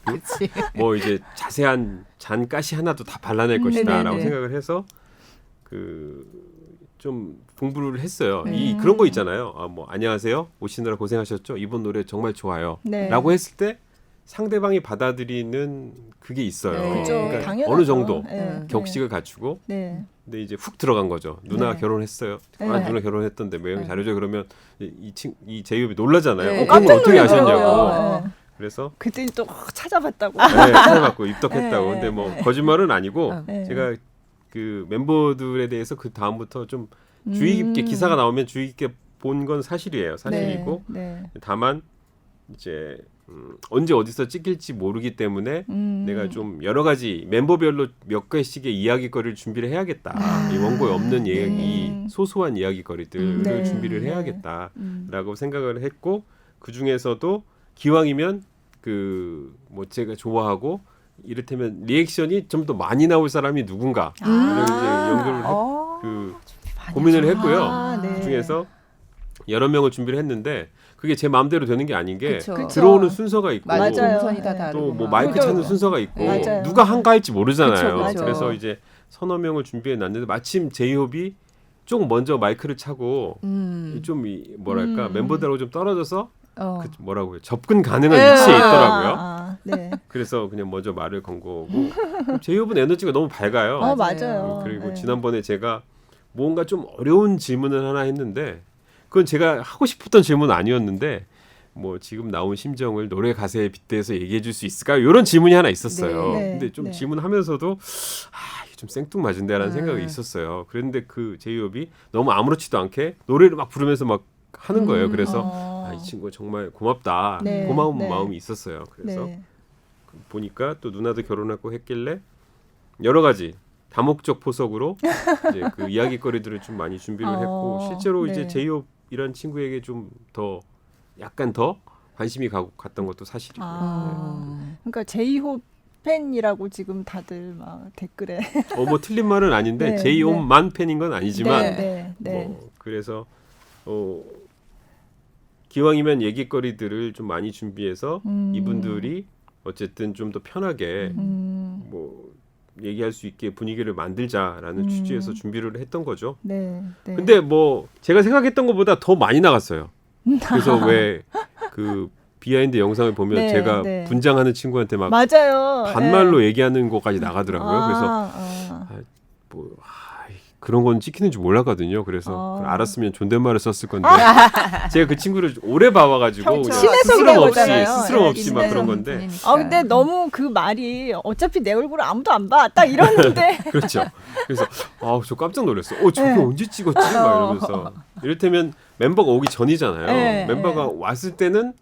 그렇지. 뭐 이제 자세한 잔가시 하나도 다 발라낼 것이다라고 네네네. 생각을 해서 좀 공부를 했어요. 그런 거 있잖아요. 뭐 안녕하세요. 오시느라 고생하셨죠. 이번 노래 정말 좋아요. 네. 라고 했을 때 상대방이 받아들이는 그게 있어요. 네. 그죠. 그러니까 당연하죠. 어느 정도 네. 격식을 갖추고 네. 근데 이제 훅 들어간 거죠. 누나 네. 결혼했어요. 네. 누나 결혼했던데 뭐 네. 잘해줘 그러면 이 제이홉이 놀라잖아요. 네. 그런 걸 어떻게 깜짝 아셨냐고. 놀라요. 네. 그래서 그랬더니 또 찾아봤다고. 네, 찾아봤고 입덕했다고. 네. 근데 뭐 거짓말은 아니고 네. 제가 그 멤버들에 대해서 그 다음부터 좀 주의 깊게 기사가 나오면 주의 깊게 본 건 사실이에요. 사실이고 네. 다만 이제 언제 어디서 찍힐지 모르기 때문에 내가 좀 여러 가지 멤버별로 몇 개씩의 이야기거리를 준비를 해야겠다. 이 원고에 없는 이 소소한 이야기거리들을 네. 준비를 해야겠다라고 생각을 했고 그 중에서도 기왕이면 뭐 제가 좋아하고 이를테면 리액션이 좀 더 많이 나올 사람이 누군가 이런 이제 연구를 고민을 했고요. 네. 그 중에서 여러 명을 준비를 했는데 그게 제 마음대로 되는 게 아닌 게 그쵸. 들어오는 순서가 있고 맞아요. 동선이 다 네. 다르고 또 뭐 막. 마이크 그죠. 찾는 순서가 있고 맞아요. 누가 한가할지 모르잖아요. 그쵸. 그래서 이제 서너 명을 준비해 놨는데 마침 제이홉이 좀 먼저 마이크를 차고 좀 뭐랄까 멤버들하고 좀 떨어져서 뭐라고요 접근 가능한 위치에 있더라고요. 네. 그래서 그냥 먼저 말을 건 거고 제이홉은 에너지가 너무 밝아요. 맞아요. 그리고 네. 지난번에 제가 뭔가 좀 어려운 질문을 하나 했는데 그건 제가 하고 싶었던 질문은 아니었는데 뭐 지금 나온 심정을 노래 가사에 빗대서 얘기해 줄 수 있을까? 이런 질문이 하나 있었어요. 네. 근데 좀 네. 질문하면서도 이게 좀 생뚱맞은데라는 생각이 있었어요. 그런데 그 제이홉이 너무 아무렇지도 않게 노래를 막 부르면서 막 하는 거예요. 그래서 이 친구가 정말 고맙다. 네. 고마운 네. 마음이 있었어요. 그래서 네. 보니까 또 누나도 결혼하고 했길래 여러 가지 다목적 포석으로 이제 그 이야기거리들을 좀 많이 준비를 했고 실제로 이제 네. 제이홉이란 친구에게 좀 더 약간 더 관심이 갔던 것도 사실이고요. 그러니까 제이홉 팬이라고 지금 다들 막 댓글에 뭐 틀린 말은 아닌데 네, 제이홉만 팬인 건 아니지만 네. 뭐 그래서 기왕이면 얘기거리들을 좀 많이 준비해서 이분들이 어쨌든 좀 더 편하게 뭐 얘기할 수 있게 분위기를 만들자라는 취지에서 준비를 했던 거죠. 네. 근데 뭐 제가 생각했던 것보다 더 많이 나갔어요. 그래서 왜 그 비하인드 영상을 보면 네, 제가 네. 분장하는 친구한테 막 맞아요. 반말로 네. 얘기하는 것까지 나가더라고요. 그래서 뭐 그런 건 찍히는 줄 몰랐거든요. 그래서 알았으면 존댓말을 썼을 건데 제가 그 친구를 오래 봐와가지고 그냥 친해서 그런 거잖아요. 스스럼 네, 없이 막 그런 건데 근데 너무 그 말이 어차피 내 얼굴을 아무도 안 봐. 딱 이러는데 그렇죠. 그래서 저 깜짝 놀랐어. 저게 네. 언제 찍었지? 막 이러면서 이를테면 멤버가 오기 전이잖아요. 네, 멤버가 왔을 때는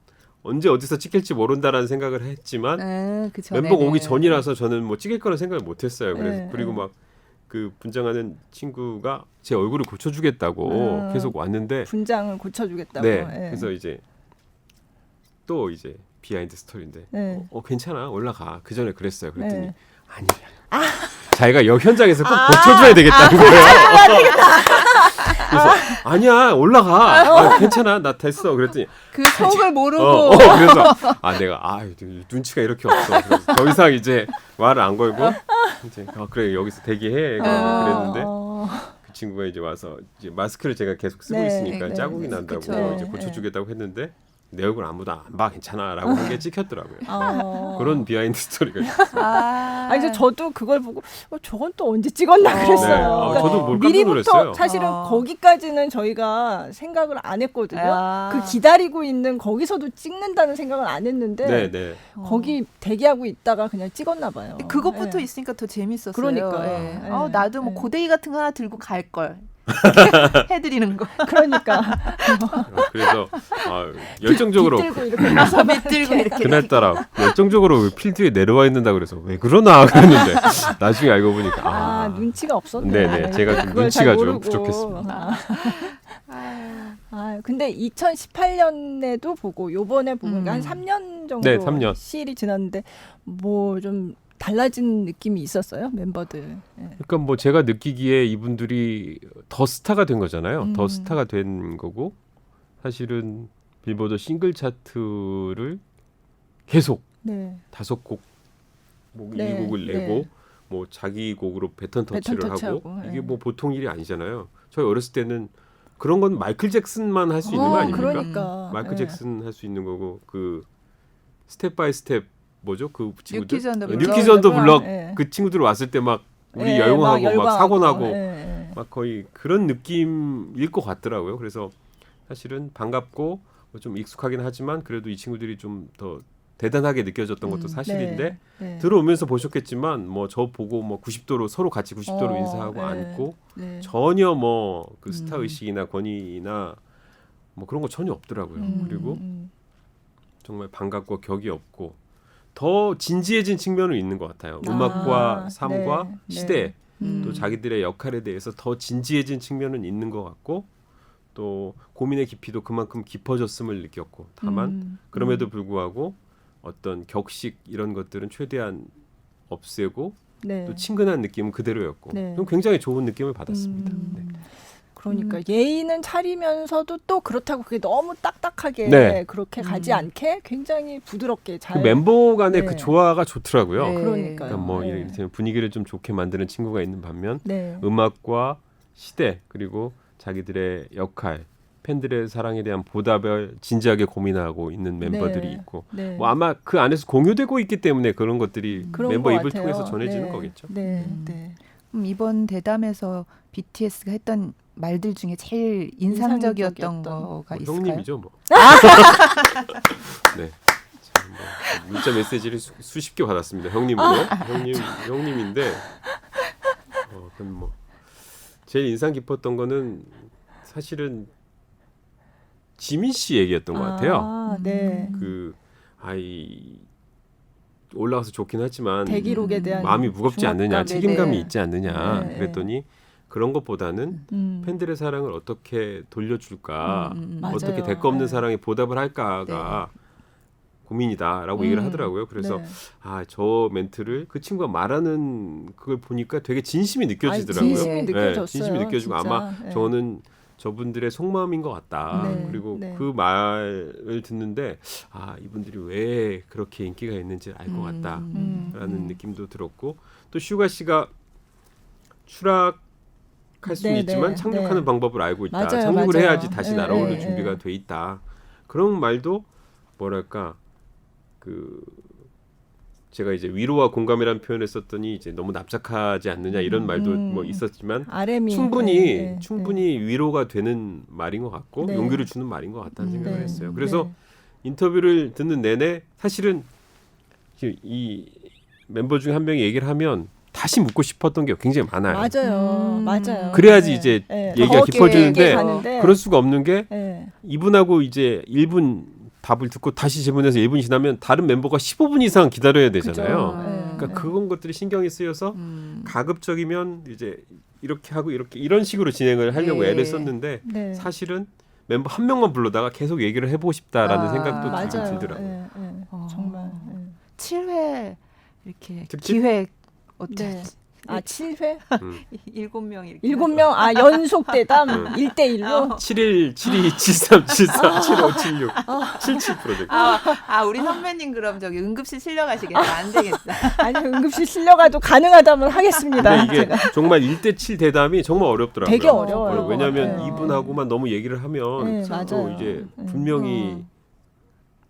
언제 어디서 찍힐지 모른다라는 생각을 했지만 그 멤버가 오기 전이라서 저는 뭐 찍을 거라 생각을 못했어요. 그래서 네, 그리고 막 그 분장하는 친구가 제 얼굴을 고쳐주겠다고 계속 왔는데 분장을 고쳐주겠다고. 네. 그래서 이제 또 이제 비하인드 스토리인데 네. 괜찮아 올라가 그 전에 그랬어요. 그랬더니 네. 아니야. 자기가 현장에서 꼭 고쳐줘야 되겠다는 거예요. 그래서 아니야 올라가. 괜찮아 나 됐어. 그랬더니 그 속을 모르고 그래서 내가 눈치가 이렇게 없어. 그래서 더 이상 이제 말을 안 걸고 이제 그래 여기서 대기해 그랬는데 그 친구가 이제 와서 이제 마스크를 제가 계속 쓰고 네, 있으니까 네, 자국이 네, 난다고 그쵸. 이제 고쳐주겠다고 했는데 내 얼굴 아무도 안 봐 괜찮아라고 한 게 찍혔더라고요. 그런 비하인드 스토리가 있어요. 그래서 저도 그걸 보고 저건 또 언제 찍었나 그랬어요. 네. 저도 뭘 깜짝 미리부터 놀랐어요. 사실은 거기까지는 저희가 생각을 안 했거든요. 아. 그 기다리고 있는 거기서도 찍는다는 생각은 안 했는데 네. 거기 대기하고 있다가 그냥 찍었나 봐요. 그것부터 네. 있으니까 더 재밌었어요. 그러니까. 예. 네. 나도 뭐 네. 고데기 같은 거 하나 들고 갈 걸. 해드리는 거. 그러니까 그래서 열정적으로 들고 이렇게 가서 밑들고 이렇게. 그날따라 열정적으로 필드에 내려와 있는다 그래서 왜 그러나 그랬는데 나중에 알고 보니까 눈치가 없었네. 네네 제가 좀 그걸 눈치가 잘 좀 모르고. 부족했습니다. 근데 2018년에도 보고 요번에 보고 한 3년 정도 네, 3년. 시일이 지났는데 뭐 좀 달라진 느낌이 있었어요 멤버들. 예. 그러니까 뭐 제가 느끼기에 이분들이 더 스타가 된 거잖아요. 더 스타가 된 거고 사실은 빌보드 싱글 차트를 계속 네. 5곡 뭐 네, 1곡을 내고 네. 뭐 자기 곡으로 배턴 터치를 하고 터치하고, 이게 네. 뭐 보통 일이 아니잖아요. 저희 어렸을 때는 그런 건 마이클 잭슨만 할 수 있는 거 아닙니까? 그러니까. 마이클 예. 잭슨 할 수 있는 거고 그 스텝 바이 스텝 뭐죠? 그 친구들 뉴키즈 언더 블럭. 뉴키즈 언더 블럭 예. 그 친구들 왔을 때 막 우리 예, 열광하고 막 사고 나고 예, 예. 막 거의 그런 느낌일 것 같더라고요. 그래서 사실은 반갑고 좀 익숙하긴 하지만 그래도 이 친구들이 좀 더 대단하게 느껴졌던 것도 사실인데 네. 들어오면서 보셨겠지만 뭐 저 보고 뭐 90도로 서로 같이 90도로 인사하고 네. 앉고 네. 전혀 뭐 그 스타 의식이나 권위나 뭐 그런 거 전혀 없더라고요. 그리고 정말 반갑고 격이 없고 더 진지해진 측면은 있는 것 같아요. 음악과 삶과 네. 시대 네. 또 자기들의 역할에 대해서 더 진지해진 측면은 있는 것 같고 또 고민의 깊이도 그만큼 깊어졌음을 느꼈고 다만 그럼에도 불구하고 어떤 격식 이런 것들은 최대한 없애고 네. 또 친근한 느낌은 그대로였고 네. 좀 굉장히 좋은 느낌을 받았습니다. 네. 그러니까 예의는 차리면서도 또 그렇다고 그게 너무 딱딱하게 네. 그렇게 가지 않게 굉장히 부드럽게 그 잘 멤버 간의 네. 그 조화가 좋더라고요. 네. 그러니까요. 그러니까 뭐 네. 이렇게 분위기를 좀 좋게 만드는 친구가 있는 반면 네. 음악과 시대 그리고 자기들의 역할 팬들의 사랑에 대한 보답을 진지하게 고민하고 있는 멤버들이 네. 있고 네. 뭐 아마 그 안에서 공유되고 있기 때문에 그런 것들이 그런 멤버 것 입을 같아요. 통해서 전해지는 네. 거겠죠. 네. 네. 이번 대담에서 BTS가 했던 말들 중에 제일 인상적이었던 인상적이었던 거가 뭐 있을까요? 형님이죠, 뭐. 네. 참, 뭐 문자 메시지를 수십 개 받았습니다. 형님으로. 형님인데 그럼 뭐 제일 인상 깊었던 거는 사실은 지민 씨 얘기였던 것 같아요. 네. 그 아이 올라가서 좋긴 하지만 대기록에 대한 마음이 무겁지 않느냐, 중압감, 책임감이 네네. 있지 않느냐. 네. 그랬더니 그런 것보다는 팬들의 사랑을 어떻게 돌려줄까, 어떻게 맞아요. 대가 없는 네. 사랑에 보답을 할까가 고민이다라고 얘기를 하더라고요. 그래서 네. 저 멘트를 그 친구가 말하는 그걸 보니까 되게 진심이 느껴지더라고요. 진심이 네, 느껴졌어요. 진심이 느껴지고 진짜. 아마 네. 저는 저분들의 속마음인 것 같다. 네, 그리고 네. 그 말을 듣는데 이분들이 왜 그렇게 인기가 있는지 알 것 같다라는 느낌도 들었고 또 슈가 씨가 추락할 수는 네, 있지만 네, 착륙하는 네. 방법을 알고 있다. 맞아요, 착륙을 맞아요. 해야지 다시 네, 날아오를 네, 준비가 네. 돼 있다. 그런 말도 뭐랄까 제가 이제 위로와 공감이라는 표현을 썼더니 이제 너무 납작하지 않느냐 이런 말도 뭐 있었지만 RM이 충분히 위로가 되는 말인 것 같고 네. 용기를 주는 말인 것 같다는 생각을 네. 했어요. 그래서 네. 인터뷰를 듣는 내내 사실은 이 멤버 중에 한 명이 얘기를 하면 다시 묻고 싶었던 게 굉장히 많아요. 맞아요. 그래야지 네. 이제 네. 얘기가 더 깊어지는데 깊게 가는데. 그럴 수가 없는 게 네. 이분하고 이제 1분 답을 듣고 다시 질문해서 1분 지나면 다른 멤버가 15분 이상 기다려야 되잖아요. 그죠. 네. 그러니까 그런 것들이 신경이 쓰여서 가급적이면 이제 이렇게 하고 이런 식으로 진행을 하려고 네. 애를 썼는데 네. 사실은 멤버 한 명만 불러다가 계속 얘기를 해보고 싶다라는 생각도 맞아요. 들더라고요. 네, 네. 정말. 네. 7회 이렇게 특집? 기획 어때? 네. 아 7회? 7명 이렇게. 7명 아 연속 대담 1대1로 71, 72, 73, 74, 75, 76, 77 프로젝트. 우리 선배님 그럼 저기 응급실 실려가시겠다. 안 되겠다. 아니 응급실 실려가도 가능하다면 하겠습니다. 근데 이게 정말 1대7 대담이 정말 어렵더라고요. 되게 어려워요. 왜냐하면 네. 이분하고만 너무 얘기를 하면 네, 또 맞아요. 이제 분명히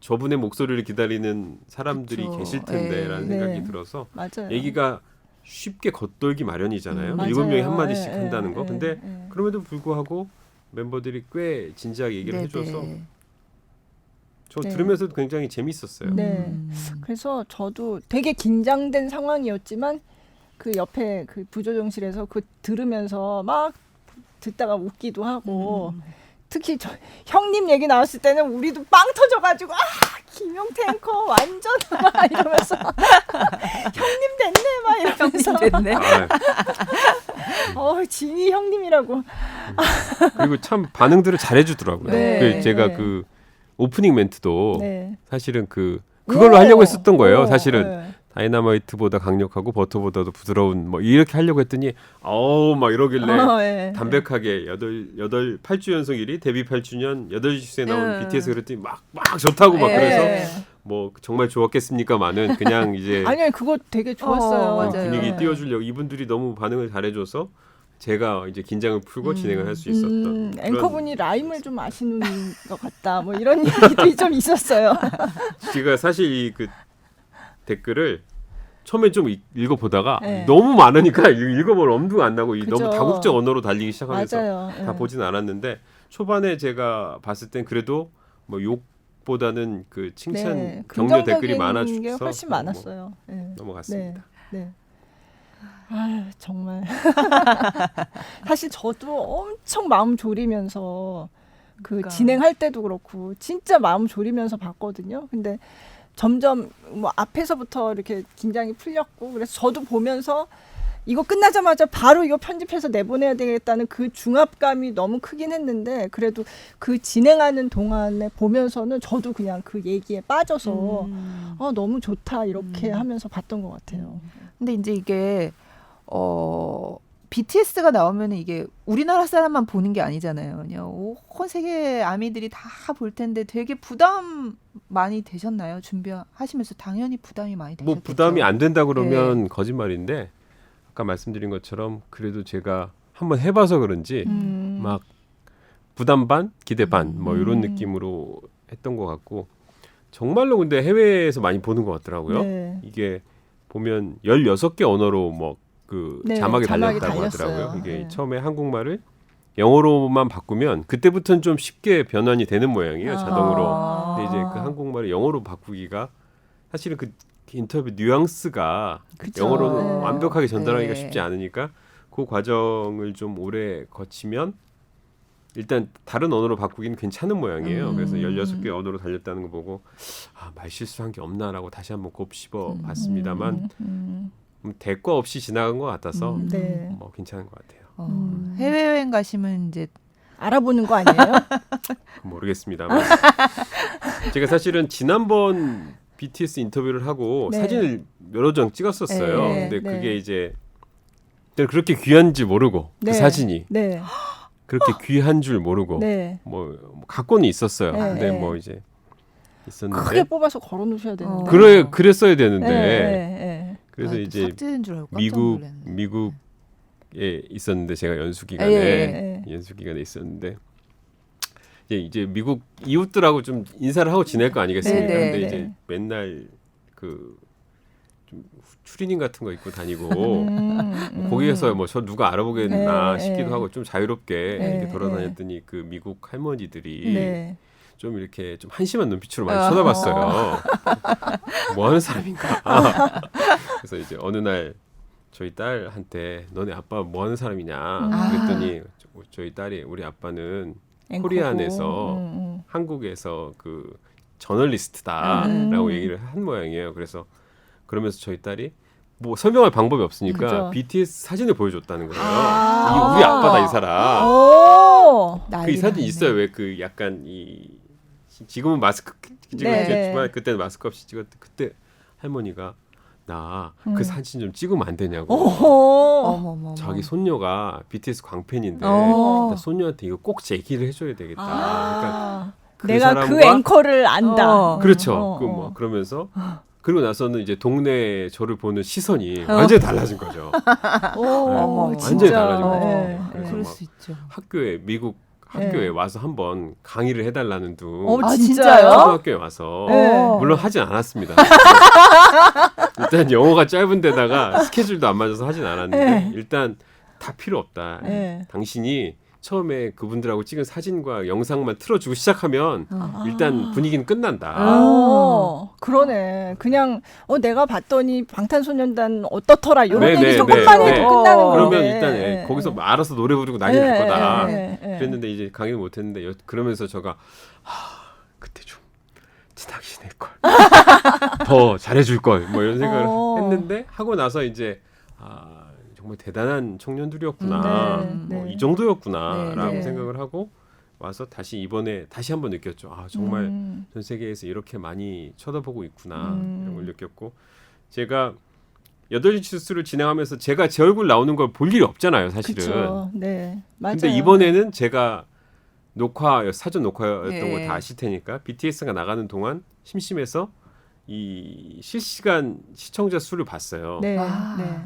저분의 목소리를 기다리는 사람들이 그쵸. 계실 텐데라는 네. 생각이 네. 들어서 맞아요. 얘기가 쉽게 겉돌기 마련이잖아요. 맞아요. 7명이 한마디씩 예, 한다는 거. 예, 근데 예. 그럼에도 불구하고 멤버들이 꽤 진지하게 얘기를 네, 해줘서 네. 저 네. 들으면서도 굉장히 재밌었어요. 네. 그래서 저도 되게 긴장된 상황이었지만 그 옆에 그 부조정실에서 그 들으면서 막 듣다가 웃기도 하고 특히 저 형님 얘기 나왔을 때는 우리도 빵 터져가지고 김용태 앵커 완전 막 이러면서 형님 됐네 막 이러면서 됐네. 진이 형님이라고. 그리고 참 반응들을 잘해주더라고요. 네. 제가 네. 그 오프닝 멘트도 네. 사실은 그걸로 하려고 했었던 거예요. 사실은 네. 다이너마이트보다 강력하고 버터보다도 부드러운 뭐 이렇게 하려고 했더니 막 이러길래 네. 담백하게 8주 연속 1위 데뷔 8주년 8주에 나온 네. BTS 그랬더니 막 좋다고 막 네. 그래서 뭐 정말 좋았겠습니까만은 그냥 이제 아니요 그거 되게 좋았어요. 맞아요. 분위기 네. 띄워주려고 이분들이 너무 반응을 잘해줘서 제가 이제 긴장을 풀고 진행을 할 수 있었던 그런 앵커분이 라임을 좀 아시는 것 같다. 뭐 이런 얘기도 좀 있었어요. 제가 사실 이 그 댓글을 처음에 좀 읽어보다가 네. 너무 많으니까 읽어볼 엄두가 안 나고 그죠. 너무 다국적 언어로 달리기 시작하면서 맞아요. 다 예. 보진 않았는데 초반에 제가 봤을 땐 그래도 뭐 욕보다는 그 칭찬 네, 격려 댓글이 긍정적인 많아져서 게 훨씬 뭐 많았어요. 네. 넘어갔습니다. 네. 아 정말 사실 저도 엄청 마음 졸이면서 그러니까. 진행할 때도 그렇고 진짜 마음 졸이면서 봤거든요. 근데 점점 뭐 앞에서부터 이렇게 긴장이 풀렸고 그래서 저도 보면서 이거 끝나자마자 바로 이거 편집해서 내보내야 되겠다는 그 중압감이 너무 크긴 했는데 그래도 그 진행하는 동안에 보면서는 저도 그냥 그 얘기에 빠져서 너무 좋다 이렇게 하면서 봤던 것 같아요. 근데 이제 이게 BTS가 나오면은 이게 우리나라 사람만 보는 게 아니잖아요. 그냥 온 세계 아미들이 다 볼 텐데 되게 부담 많이 되셨나요? 준비하시면서 당연히 부담이 많이 되셨겠죠. 뭐 부담이 안 된다 그러면 거짓말인데 아까 말씀드린 것처럼 그래도 제가 한번 해봐서 그런지 막 부담 반 기대 반 뭐 이런 느낌으로 했던 것 같고 정말로 근데 해외에서 많이 보는 것 같더라고요. 네. 이게 보면 16개 언어로 뭐 그 네, 자막이 자막이 달렸다고 달렸어요. 하더라고요. 이게 네. 처음에 한국말을 영어로만 바꾸면 그때부터는 좀 쉽게 변환이 되는 모양이에요. 자동으로. 근데 이제 그 한국말을 영어로 바꾸기가 사실은 그 인터뷰 뉘앙스가 그쵸. 영어로는 네. 완벽하게 전달하기가 네. 쉽지 않으니까 그 과정을 좀 오래 거치면 일단 다른 언어로 바꾸기는 괜찮은 모양이에요. 그래서 16개 언어로 달렸다는 거 보고 말 실수한 게 없나라고 다시 한번 곱씹어 봤습니다만 대과 없이 지나간 것 같아서 네. 뭐 괜찮은 것 같아요. 해외여행 가시면 이제 알아보는 거 아니에요? 모르겠습니다만 제가 사실은 지난번 BTS 인터뷰를 하고 네. 사진을 여러 장 찍었었어요. 네, 근데 네. 그게 이제 그렇게 귀한지 모르고 네. 그 사진이 네. 그렇게 귀한 줄 모르고 네. 뭐 갖고는 있었어요. 네, 근데 네. 뭐 이제 있었는데 크게 뽑아서 걸어 놓으셔야 되는데. 그랬어야 되는데 네. 그래서 이제 삭제된 줄 알고 깜짝 놀랐네. 미국에 있었는데 제가 연수 기간에 예. 연수 기간에 있었는데 이제 미국 이웃들하고 좀 인사를 하고 지낼 거 아니겠습니까? 네, 네, 근데 네. 이제 맨날 그 좀 추리닝 같은 거 입고 다니고 거기에서 뭐 저 누가 알아보겠나 네, 싶기도 네. 하고 좀 자유롭게 네, 이렇게 돌아다녔더니 그 미국 할머니들이 네. 좀 이렇게 좀 한심한 눈빛으로 많이 쳐다봤어요. 뭐 하는 사람인가? 그래서 이제 어느 날 저희 딸한테 너네 아빠 뭐 하는 사람이냐 그랬더니 저희 딸이 우리 아빠는 앵커고. 코리안에서 한국에서 그 저널리스트다라고 얘기를 한 모양이에요. 그래서 그러면서 저희 딸이 뭐 설명할 방법이 없으니까 그죠. BTS 사진을 보여줬다는 거예요. 아. 이게 우리 아빠다 이 사람. 오. 그 이 사진 있어요. 왜 그 약간 이 지금은 마스크 네. 찍었지만 그때는 마스크 없이 찍었대. 그때 할머니가 나 그 사진 좀 찍으면 안 되냐고. 어머머. 자기 손녀가 BTS 광팬인데 어. 나 손녀한테 이거 꼭 제기를 해줘야 되겠다. 그러니까 그 내가 그 사람과 앵커를 안다. 그렇죠. 그 뭐 그러면서 그리고 나서는 이제 동네 저를 보는 시선이 완전히 달라진 거죠. 어머, 완전히 진짜. 달라진 거죠. 네, 그래서 그럴 막 수 있죠. 학교에 미국 학교에 와서 한번 강의를 해달라는 둥 아, 진짜요? 초등학교에 와서 네. 물론 하진 않았습니다. 일단 영어가 짧은 데다가 스케줄도 안 맞아서 하진 않았는데 네. 일단 다 필요 없다. 네. 당신이 처음에 그분들하고 찍은 사진과 영상만 틀어주고 시작하면 일단 분위기는 끝난다. 그러네. 그냥 내가 봤더니 방탄소년단 어떻더라 이런 네, 얘기 네, 조금만 네, 해도 네. 끝나는 거예요. 그러면 일단 거기서 알아서 노래 부르고 난리 날 거다. 그랬는데 이제 강의를 못했는데 그러면서 제가 그때 좀 친하게 지낼 걸, 더 잘해줄 걸, 뭐 이런 생각을 했는데 하고 나서 이제 정말 대단한 청년들이었구나, 뭐 이 정도였구나라고 네. 생각을 하고 와서 이번에 다시 한번 느꼈죠. 정말 전 세계에서 이렇게 많이 쳐다보고 있구나 이런 걸 느꼈고 제가 8시 뉴스를 진행하면서 제가 제 얼굴 나오는 걸 볼 일이 없잖아요, 사실은. 그렇죠. 네, 맞아요. 근데 이번에는 제가 사전 녹화였던 네. 거 다 아실 테니까 BTS가 나가는 동안 심심해서 이 실시간 시청자 수를 봤어요. 네, 아. 네.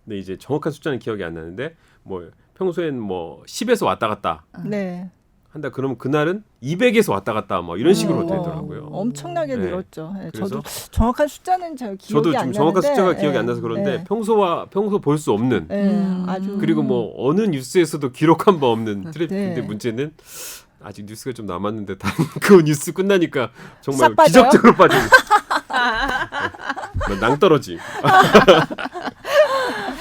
근데 이제 정확한 숫자는 기억이 안 나는데 뭐 평소엔 뭐 10에서 왔다 갔다 네. 한다 그러면 그날은 200에서 왔다 갔다 뭐 이런 식으로 되더라고요. 엄청나게 네. 늘었죠. 네, 그래서 저도 정확한 숫자는 잘 기억이 저도 안 좀 나는데 정확한 숫자가 기억이 안 나서 그런데 네. 평소 볼 수 없는 아주 그리고 뭐 어느 뉴스에서도 기록한 바 없는 트래픽. 네. 근데 문제는 아직 뉴스가 좀 남았는데 그 뉴스 끝나니까 정말 싹 빠져요? 기적적으로 빠지고 낭떠러지.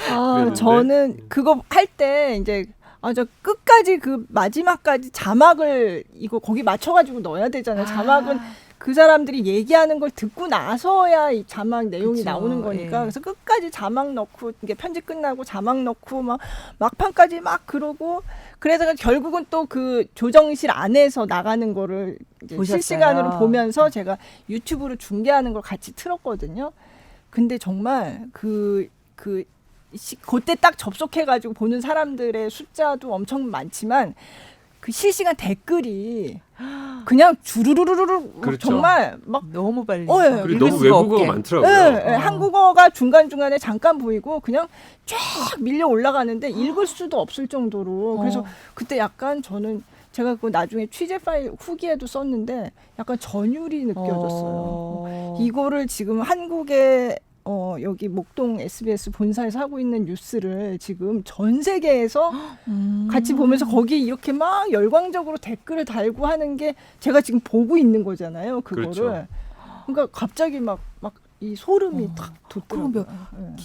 그랬는데. 저는 그거 할 때 이제 저 끝까지 그 마지막까지 자막을 이거 거기 맞춰가지고 넣어야 되잖아요. 자막은 그 사람들이 얘기하는 걸 듣고 나서야 이 자막 내용이 그쵸, 나오는 거니까 예. 그래서 끝까지 자막 넣고 이게 편집 끝나고 자막 넣고 막 막판까지 막 그러고 그래서 결국은 또 그 조정실 안에서 나가는 거를 이제 보셨어요? 실시간으로 보면서 제가 유튜브로 중계하는 걸 같이 틀었거든요. 근데 정말 그때 딱 접속해가지고 보는 사람들의 숫자도 엄청 많지만 그 실시간 댓글이 그냥 주르르르르 그렇죠. 정말 막 너무 빨리. 예. 그리고 읽을 너무 수가 외국어가 없게. 많더라고요. 한국어가 중간중간에 잠깐 보이고 그냥 쫙 밀려 올라가는데 읽을 수도 없을 정도로 그래서 그때 약간 저는 제가 그 나중에 취재 파일 후기에도 썼는데 약간 전율이 느껴졌어요. 이거를 지금 한국에 여기 목동 SBS 본사에서 하고 있는 뉴스를 지금 전 세계에서 같이 보면서 거기에 이렇게 막 열광적으로 댓글을 달고 하는 게 제가 지금 보고 있는 거잖아요. 그거를. 그렇죠. 그러니까 갑자기 막 이 소름이 탁 그럼 돋더라고요.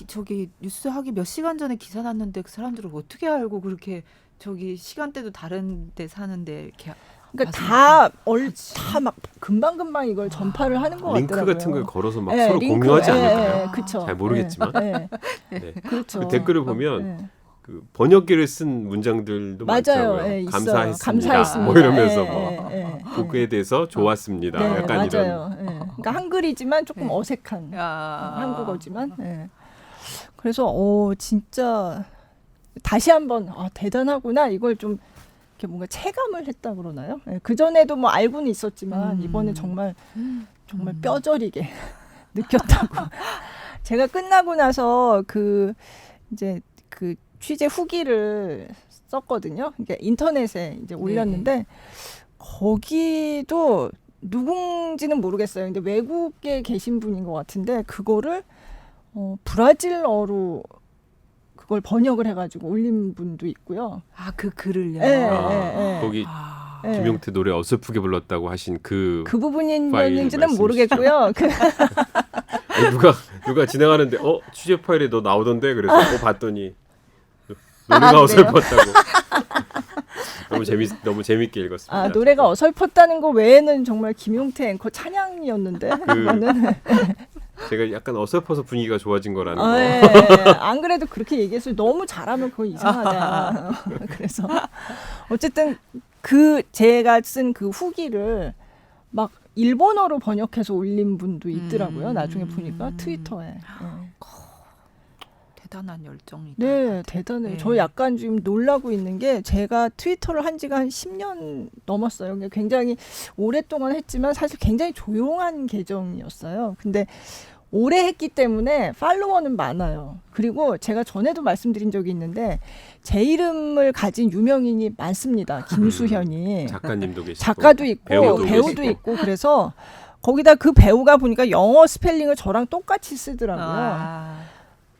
저기 뉴스 하기 몇 시간 전에 기사 났는데 그 사람들은 어떻게 알고 그렇게 저기 시간대도 다른데 사는데 이렇게 그러니까 다 막 금방금방 이걸 전파를 하는 것 링크 같더라고요. 같은 걸 걸어서 막 네, 서로 링크, 공유하지 않을까요? 그쵸. 잘 모르겠지만. 네, 네. 그렇죠. 그 댓글을 보면 네. 그 번역기를 쓴 문장들도 맞아요. 많더라고요. 예, 있어요. 감사했습니다. 감사했습니다. 뭐 이러면서 예, 뭐 예, 예. 보그에 대해서 좋았습니다. 네, 약간 맞아요. 이런. 예. 그러니까 한글이지만 조금 네. 어색한 야. 한국어지만. 예. 그래서 진짜 다시 한번 대단하구나 이걸 좀 이렇게 뭔가 체감을 했다 그러나요? 예. 그 전에도 뭐 알고는 있었지만 이번에 정말 뼈저리게 느꼈다고. 제가 끝나고 나서 이제 그 취재 후기를 썼거든요. 그러니까 인터넷에 이제 올렸는데 거기도 누군지는 모르겠어요. 근데 외국에 계신 분인 것 같은데 그거를 브라질어로 그걸 번역을 해가지고 올린 분도 있고요. 그 글을요. 예. 거기 예. 김용태 노래 어설프게 불렀다고 하신 그 부분인지는 파일 모르겠고요. 누가 진행하는데 취재 파일에 너 나오던데 그래서 봤더니 노래가 어설펐다고. 너무 재밌게 읽었습니다. 노래가 어설펐다는 거 외에는 정말 김용태 앵커 찬양이었는데 그거는 제가 약간 어설퍼서 분위기가 좋아진 거라는 거. 안 그래도 그렇게 얘기했어요. 너무 잘하면 그건 이상하다. 그래서 어쨌든 제가 쓴 그 후기를 막 일본어로 번역해서 올린 분도 있더라고요. 나중에 보니까 트위터에. 네. 대단한 열정이다. 네, 대단해요. 네. 저 약간 지금 놀라고 있는 게 제가 트위터를 한 지가 한 10년 넘었어요. 그러니까 굉장히 오랫동안 했지만 사실 굉장히 조용한 계정이었어요. 근데 오래 했기 때문에 팔로워는 많아요. 그리고 제가 전에도 말씀드린 적이 있는데 제 이름을 가진 유명인이 많습니다. 김수현이. 작가님도 계시고 작가도 있고 배우도 계시고. 있고 그래서 거기다 그 배우가 보니까 영어 스펠링을 저랑 똑같이 쓰더라고요. 아.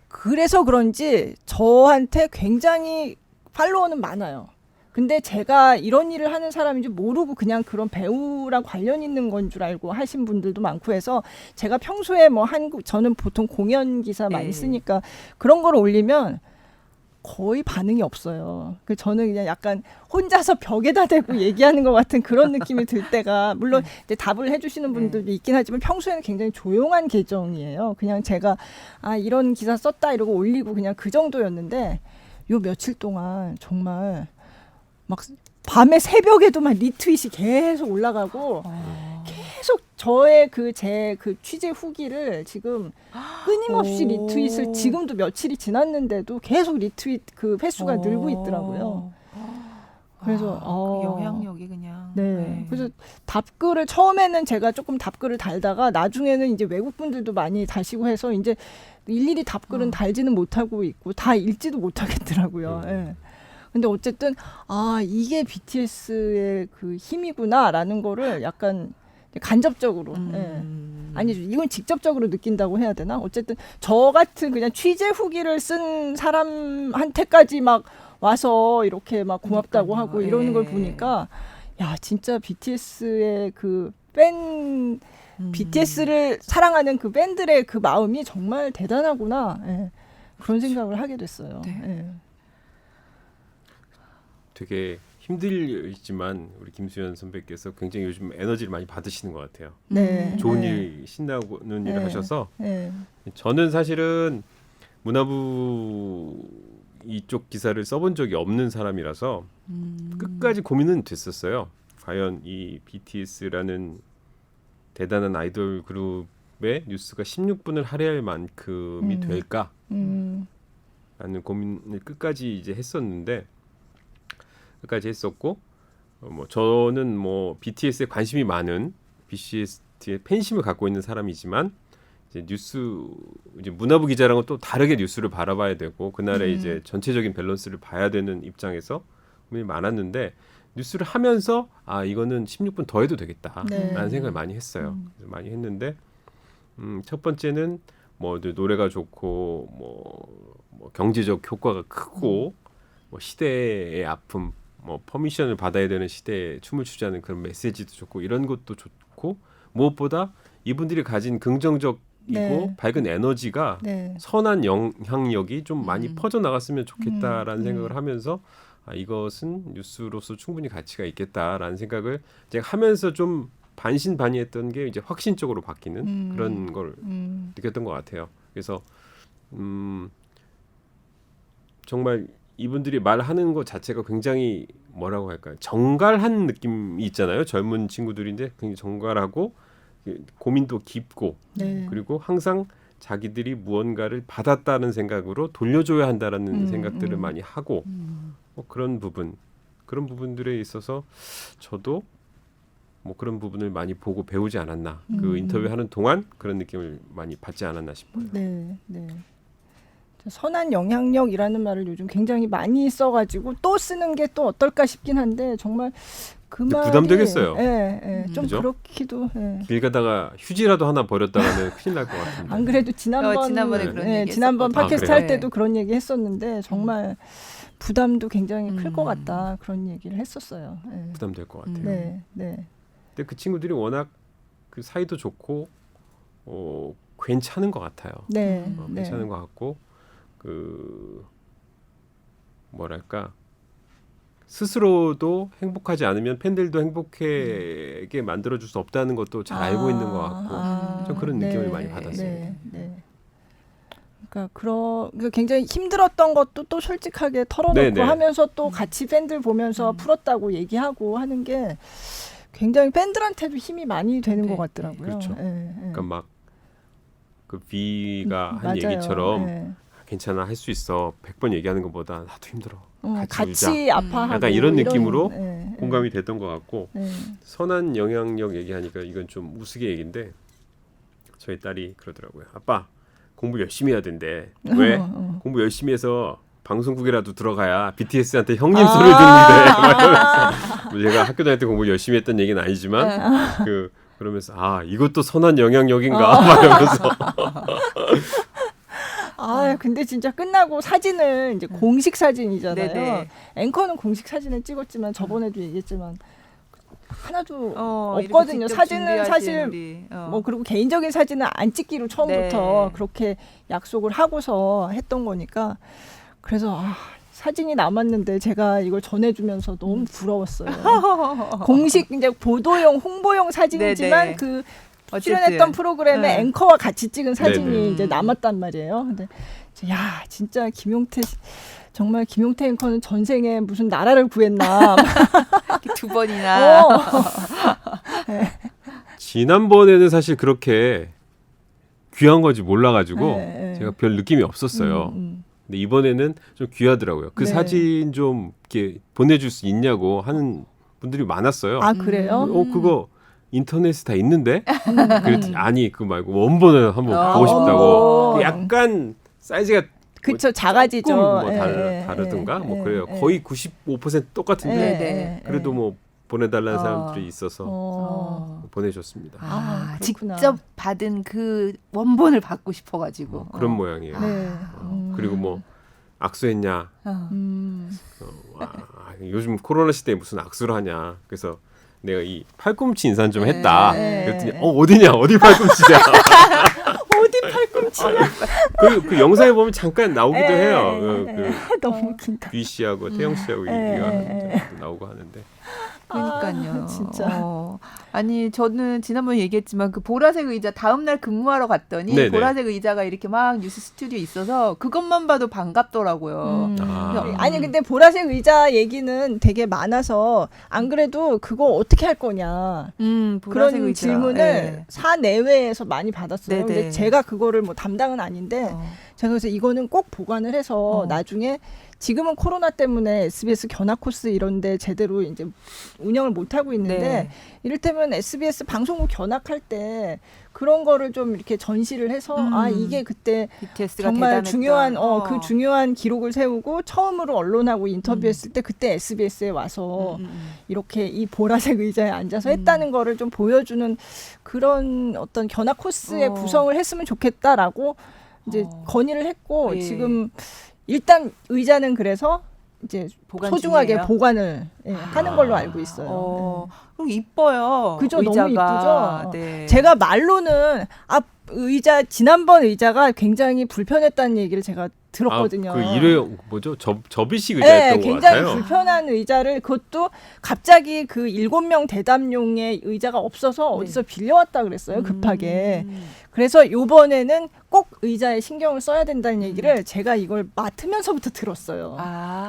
그래서 그런지 저한테 굉장히 팔로워는 많아요. 근데 제가 이런 일을 하는 사람인지 모르고 그냥 그런 배우랑 관련 있는 건 줄 알고 하신 분들도 많고 해서 제가 평소에 뭐 저는 보통 공연 기사 많이 네. 쓰니까 그런 걸 올리면 거의 반응이 없어요. 그 저는 그냥 약간 혼자서 벽에다 대고 얘기하는 것 같은 그런 느낌이 들 때가 물론 이제 답을 해주시는 분들도 있긴 하지만 평소에는 굉장히 조용한 계정이에요. 그냥 제가 이런 기사 썼다 이러고 올리고 그냥 그 정도였는데 요 며칠 동안 정말 막 밤에 새벽에도 막 리트윗이 계속 올라가고 계속 저의 제 취재 후기를 지금 끊임없이 오. 리트윗을 지금도 며칠이 지났는데도 계속 리트윗 그 횟수가 늘고 있더라고요. 그래서 그 영향력이 그냥. 네. 그래서 답글을 처음에는 제가 조금 답글을 달다가 나중에는 이제 외국 분들도 많이 다시고 해서 이제 일일이 답글은 달지는 못하고 있고 다 읽지도 못하겠더라고요. 예. 근데 어쨌든 이게 BTS의 그 힘이구나라는 거를 약간 간접적으로 아니죠. 이건 직접적으로 느낀다고 해야 되나? 어쨌든 저 같은 그냥 취재 후기를 쓴 사람한테까지 막 와서 이렇게 막 고맙다고 하고 이러는 걸 보니까 야 진짜 BTS의 그 팬 BTS를 사랑하는 그 팬들의 그 마음이 정말 대단하구나. 예. 그런 생각을 하게 됐어요. 네. 예. 되게 힘들지만 우리 김수현 선배께서 굉장히 요즘 에너지를 많이 받으시는 것 같아요. 네. 좋은 네. 일, 신나는 일을 네. 하셔서 네. 저는 사실은 문화부 이쪽 기사를 써본 적이 없는 사람이라서 끝까지 고민은 됐었어요. 과연 이 BTS라는 대단한 아이돌 그룹의 뉴스가 16분을 할애할 만큼이 될까? 라는 고민을 끝까지 이제 했었는데 끝까지 했었고 뭐 저는 뭐 BTS에 관심이 많은 BTS의 팬심을 갖고 있는 사람이지만 이제 이제 문화부 기자랑은 또 다르게 뉴스를 바라봐야 되고 그날의 이제 전체적인 밸런스를 봐야 되는 입장에서 고민이 많았는데 뉴스를 하면서 이거는 16분 더 해도 되겠다라는 생각을 많이 했어요. 많이 했는데 첫 번째는 뭐 노래가 좋고 뭐 경제적 효과가 크고 뭐 시대의 아픔 뭐 퍼미션을 받아야 되는 시대에 춤을 추자는 그런 메시지도 좋고 이런 것도 좋고 무엇보다 이분들이 가진 긍정적이고 밝은 에너지가 선한 영향력이 좀 많이 퍼져나갔으면 좋겠다라는 생각을 하면서 이것은 뉴스로서 충분히 가치가 있겠다라는 생각을 제가 하면서 좀 반신반의했던 게 이제 확신적으로 바뀌는 그런 걸 느꼈던 것 같아요. 그래서 정말 이분들이 말하는 것 자체가 굉장히 뭐라고 할까요? 정갈한 느낌이 있잖아요. 젊은 친구들인데 굉장히 정갈하고 고민도 깊고 그리고 항상 자기들이 무언가를 받았다는 생각으로 돌려줘야 한다라는 생각들을 많이 하고 뭐 그런 부분들에 있어서 저도 뭐 그런 부분을 많이 보고 배우지 않았나. 그 인터뷰하는 동안 그런 느낌을 많이 받지 않았나 싶어요. 네. 선한 영향력이라는 말을 요즘 굉장히 많이 써가지고 또 쓰는 게 또 어떨까 싶긴 한데 정말 그 말이 부담되겠어요. 좀 그죠? 그렇기도. 길 가다가 휴지라도 하나 버렸다가는 큰일 날 것 같은데. 안 그래도 지난번에 그런 얘기 지난번 했었거든요. 팟캐스트 그래요? 할 때도 그런 얘기 했었는데 정말 부담도 굉장히 클 것 같다 그런 얘기를 했었어요. 부담될 것 같아요. 네. 근데 그 친구들이 워낙 그 사이도 좋고 괜찮은 것 같아요. 괜찮은 것 같고 그 뭐랄까 스스로도 행복하지 않으면 팬들도 행복하게 만들어줄 수 없다는 것도 잘 알고 있는 것 같고 좀 그런 느낌을 많이 받았습니다. 그러니까 굉장히 힘들었던 것도 또 솔직하게 털어놓고 네네. 하면서 또 같이 팬들 보면서 풀었다고 얘기하고 하는 게 굉장히 팬들한테도 힘이 많이 되는 네, 것 같더라고요. 그렇죠. 예, 예. 그러니까 막 그 B가 한 맞아요. 얘기처럼 예. 괜찮아 할 수 있어 100번 얘기하는 것보다 나도 힘들어 같이 울자. 같이 아파하고 약간 이런 느낌으로 예, 예. 공감이 됐던 것 같고 예. 선한 영향력 얘기하니까 이건 좀 우스개 얘기인데 저희 딸이 그러더라고요. 아빠 공부 열심히 해야 된대. 왜? 공부 열심히 해서 방송국이라도 들어가야 BTS한테 형님 소리를 듣는데 막 이러면서 제가 학교 다닐 때 공부 열심히 했던 얘기는 아니지만 그러면서 이것도 선한 영향력인가 막 이러면서 근데 진짜 끝나고 사진을 이제 공식 사진이잖아요. 네네. 앵커는 공식 사진을 찍었지만 저번에도 얘기했지만 하나도 이렇게 없거든요. 직접 사진은 준비하신 사실 우리, 뭐 그리고 개인적인 사진은 안 찍기로 처음부터 네. 그렇게 약속을 하고서 했던 거니까 그래서 사진이 남았는데 제가 이걸 전해주면서 너무 부러웠어요. 공식 이제 보도용 홍보용 사진이지만 네네. 그 어쨌든. 출연했던 프로그램에 네. 앵커와 같이 찍은 사진이 네네. 이제 남았단 말이에요. 근데 야 진짜 정말 김용태 앵커는 전생에 무슨 나라를 구했나. 이렇게 두 번이나 지난번에는 사실 그렇게 귀한 건지 몰라가지고 네, 제가 별 느낌이 없었어요. 근데 이번에는 좀 귀하더라고요. 그 네. 사진 좀 이렇게 보내줄 수 있냐고 하는 분들이 많았어요. 아 그래요? 그거 인터넷에 다 있는데? 그랬더니 아니 그거 말고 원본을 한번 보고 싶다고. 원본. 약간 사이즈가 그쵸 작아지죠. 조금 뭐 예, 다르든가 예, 뭐 예, 그래요. 예. 거의 95% 똑같은데 네. 그래도 뭐 보내달라는 사람들이 있어서 보내줬습니다. 그렇구나. 직접 받은 그 원본을 받고 싶어가지고 그런 모양이에요. 네. 그리고 뭐 악수했냐? 음. 요즘 코로나 시대에 무슨 악수를 하냐? 그래서 내가 이 팔꿈치 인사는 좀 했다. 네. 그랬더니 어디냐? 어디 팔꿈치냐? 어디 팔꿈치야? 그 영상에 보면 잠깐 나오기도 에, 해요. 너무 웃긴다. 귀 씨하고 태영 씨하고 얘기가 나오고 하는데. 그러니까요. 진짜. 아니 저는 지난번에 얘기했지만 그 보라색 의자 다음 날 근무하러 갔더니 네네. 보라색 의자가 이렇게 막 뉴스 스튜디오에 있어서 그것만 봐도 반갑더라고요. 아니 근데 보라색 의자 얘기는 되게 많아서 안 그래도 그거 어떻게 할 거냐 보라색 그런 의자. 질문을 네. 사내외에서 많이 받았어요. 네네. 근데 제가 그거를 뭐 담당은 아닌데 제가 그래서 이거는 꼭 보관을 해서 나중에 지금은 코로나 때문에 SBS 견학 코스 이런데 제대로 이제 운영을 못 하고 있는데 네. 이를테면 SBS 방송국 견학할 때 그런 거를 좀 이렇게 전시를 해서 이게 그때 BTS가 정말 대단했다. 중요한 그 중요한 기록을 세우고 처음으로 언론하고 인터뷰했을 때 그때 SBS에 와서 이렇게 이 보라색 의자에 앉아서 했다는 거를 좀 보여주는 그런 어떤 견학 코스의 구성을 했으면 좋겠다라고 이제 건의를 했고 예. 지금 일단 의자는 그래서 이제 보관 소중하게 중이에요? 보관을 하는 걸로 알고 있어요. 그리고 이뻐요. 그죠? 의자가. 너무 이쁘죠? 네. 제가 말로는 의자 지난번 의자가 굉장히 불편했다는 얘기를 제가 들었거든요. 그 일회 뭐죠? 접이식 의자였던 것 굉장히 같아요. 불편한 의자를 그것도 갑자기 그 7명 대담용의 의자가 없어서 어디서 빌려왔다 그랬어요. 급하게. 그래서 요번에는 꼭 의자에 신경을 써야 된다는 얘기를 제가 이걸 맡으면서부터 들었어요.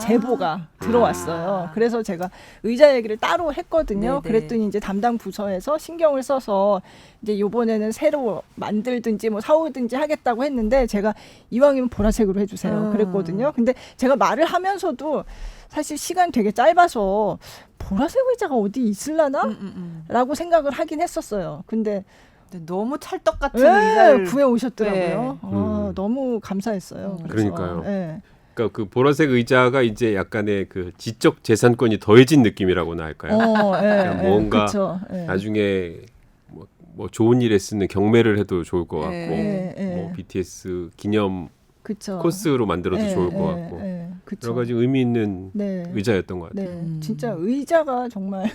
제보가 들어왔어요. 그래서 제가 의자 얘기를 따로 했거든요. 네네. 그랬더니 이제 담당 부서에서 신경을 써서 이제 요번에는 새로 만들든지 뭐 사오든지 하겠다고 했는데 제가 이왕이면 보라색으로 해주세요. 그랬거든요. 근데 제가 말을 하면서도 사실 시간 되게 짧아서 보라색 의자가 어디 있을라나? 라고 생각을 하긴 했었어요. 근데 너무 찰떡 같은 의자를 구해 오셨더라고요. 네. 너무 감사했어요. 그러니까요. 네. 그러니까 그 보라색 의자가 이제 약간의 그 지적 재산권이 더해진 느낌이라고나 할까요? 그냥 뭔가 그쵸. 나중에 뭐 좋은 일에 쓰는 경매를 해도 좋을 것 같고 네. 뭐 BTS 기념 그쵸. 코스로 만들어도 좋을 것 같고 그쵸. 여러 가지 의미 있는 네. 의자였던 것 같아요. 네, 진짜 의자가 정말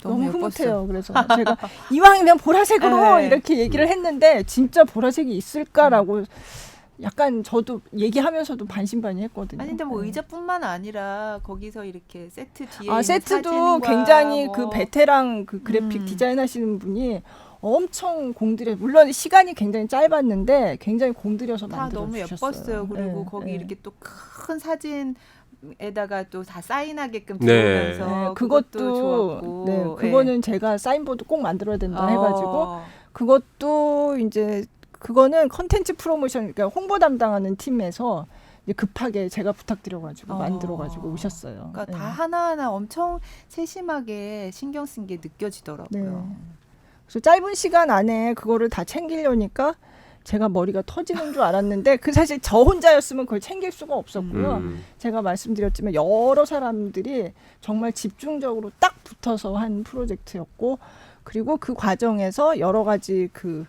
너무 예뻤어요. 흐뭇해요. 그래서 제가 이왕이면 보라색으로 네. 이렇게 얘기를 했는데 진짜 보라색이 있을까라고 약간 저도 얘기하면서도 반신반의했거든요. 아니 근데 뭐 네. 의자뿐만 아니라 거기서 이렇게 세트 뒤에 있는 세트도 사진과 굉장히 뭐. 그 베테랑 그 그래픽 디자인하시는 분이 엄청 공들여 물론 시간이 굉장히 짧았는데 굉장히 공들여서 다 만들어 너무 주셨어요. 예뻤어요. 그리고 네, 거기 네. 이렇게 또 큰 사진 에다가 또 다 사인하게끔 네. 들어오면서 네, 그것도 그것도 좋았고. 네, 그거는 제가 사인보드 꼭 만들어야 된다 해가지고 그것도 이제 그거는 컨텐츠 프로모션 그러니까 홍보 담당하는 팀에서 이제 급하게 제가 부탁드려가지고 만들어가지고 오셨어요. 그러니까 네. 다 하나하나 엄청 세심하게 신경 쓴 게 느껴지더라고요. 네. 그래서 짧은 시간 안에 그거를 다 챙기려니까 제가 머리가 터지는 줄 알았는데 그 사실 저 혼자였으면 그걸 챙길 수가 없었고요. 제가 말씀드렸지만 여러 사람들이 정말 집중적으로 딱 붙어서 한 프로젝트였고 그리고 그 과정에서 여러 가지 그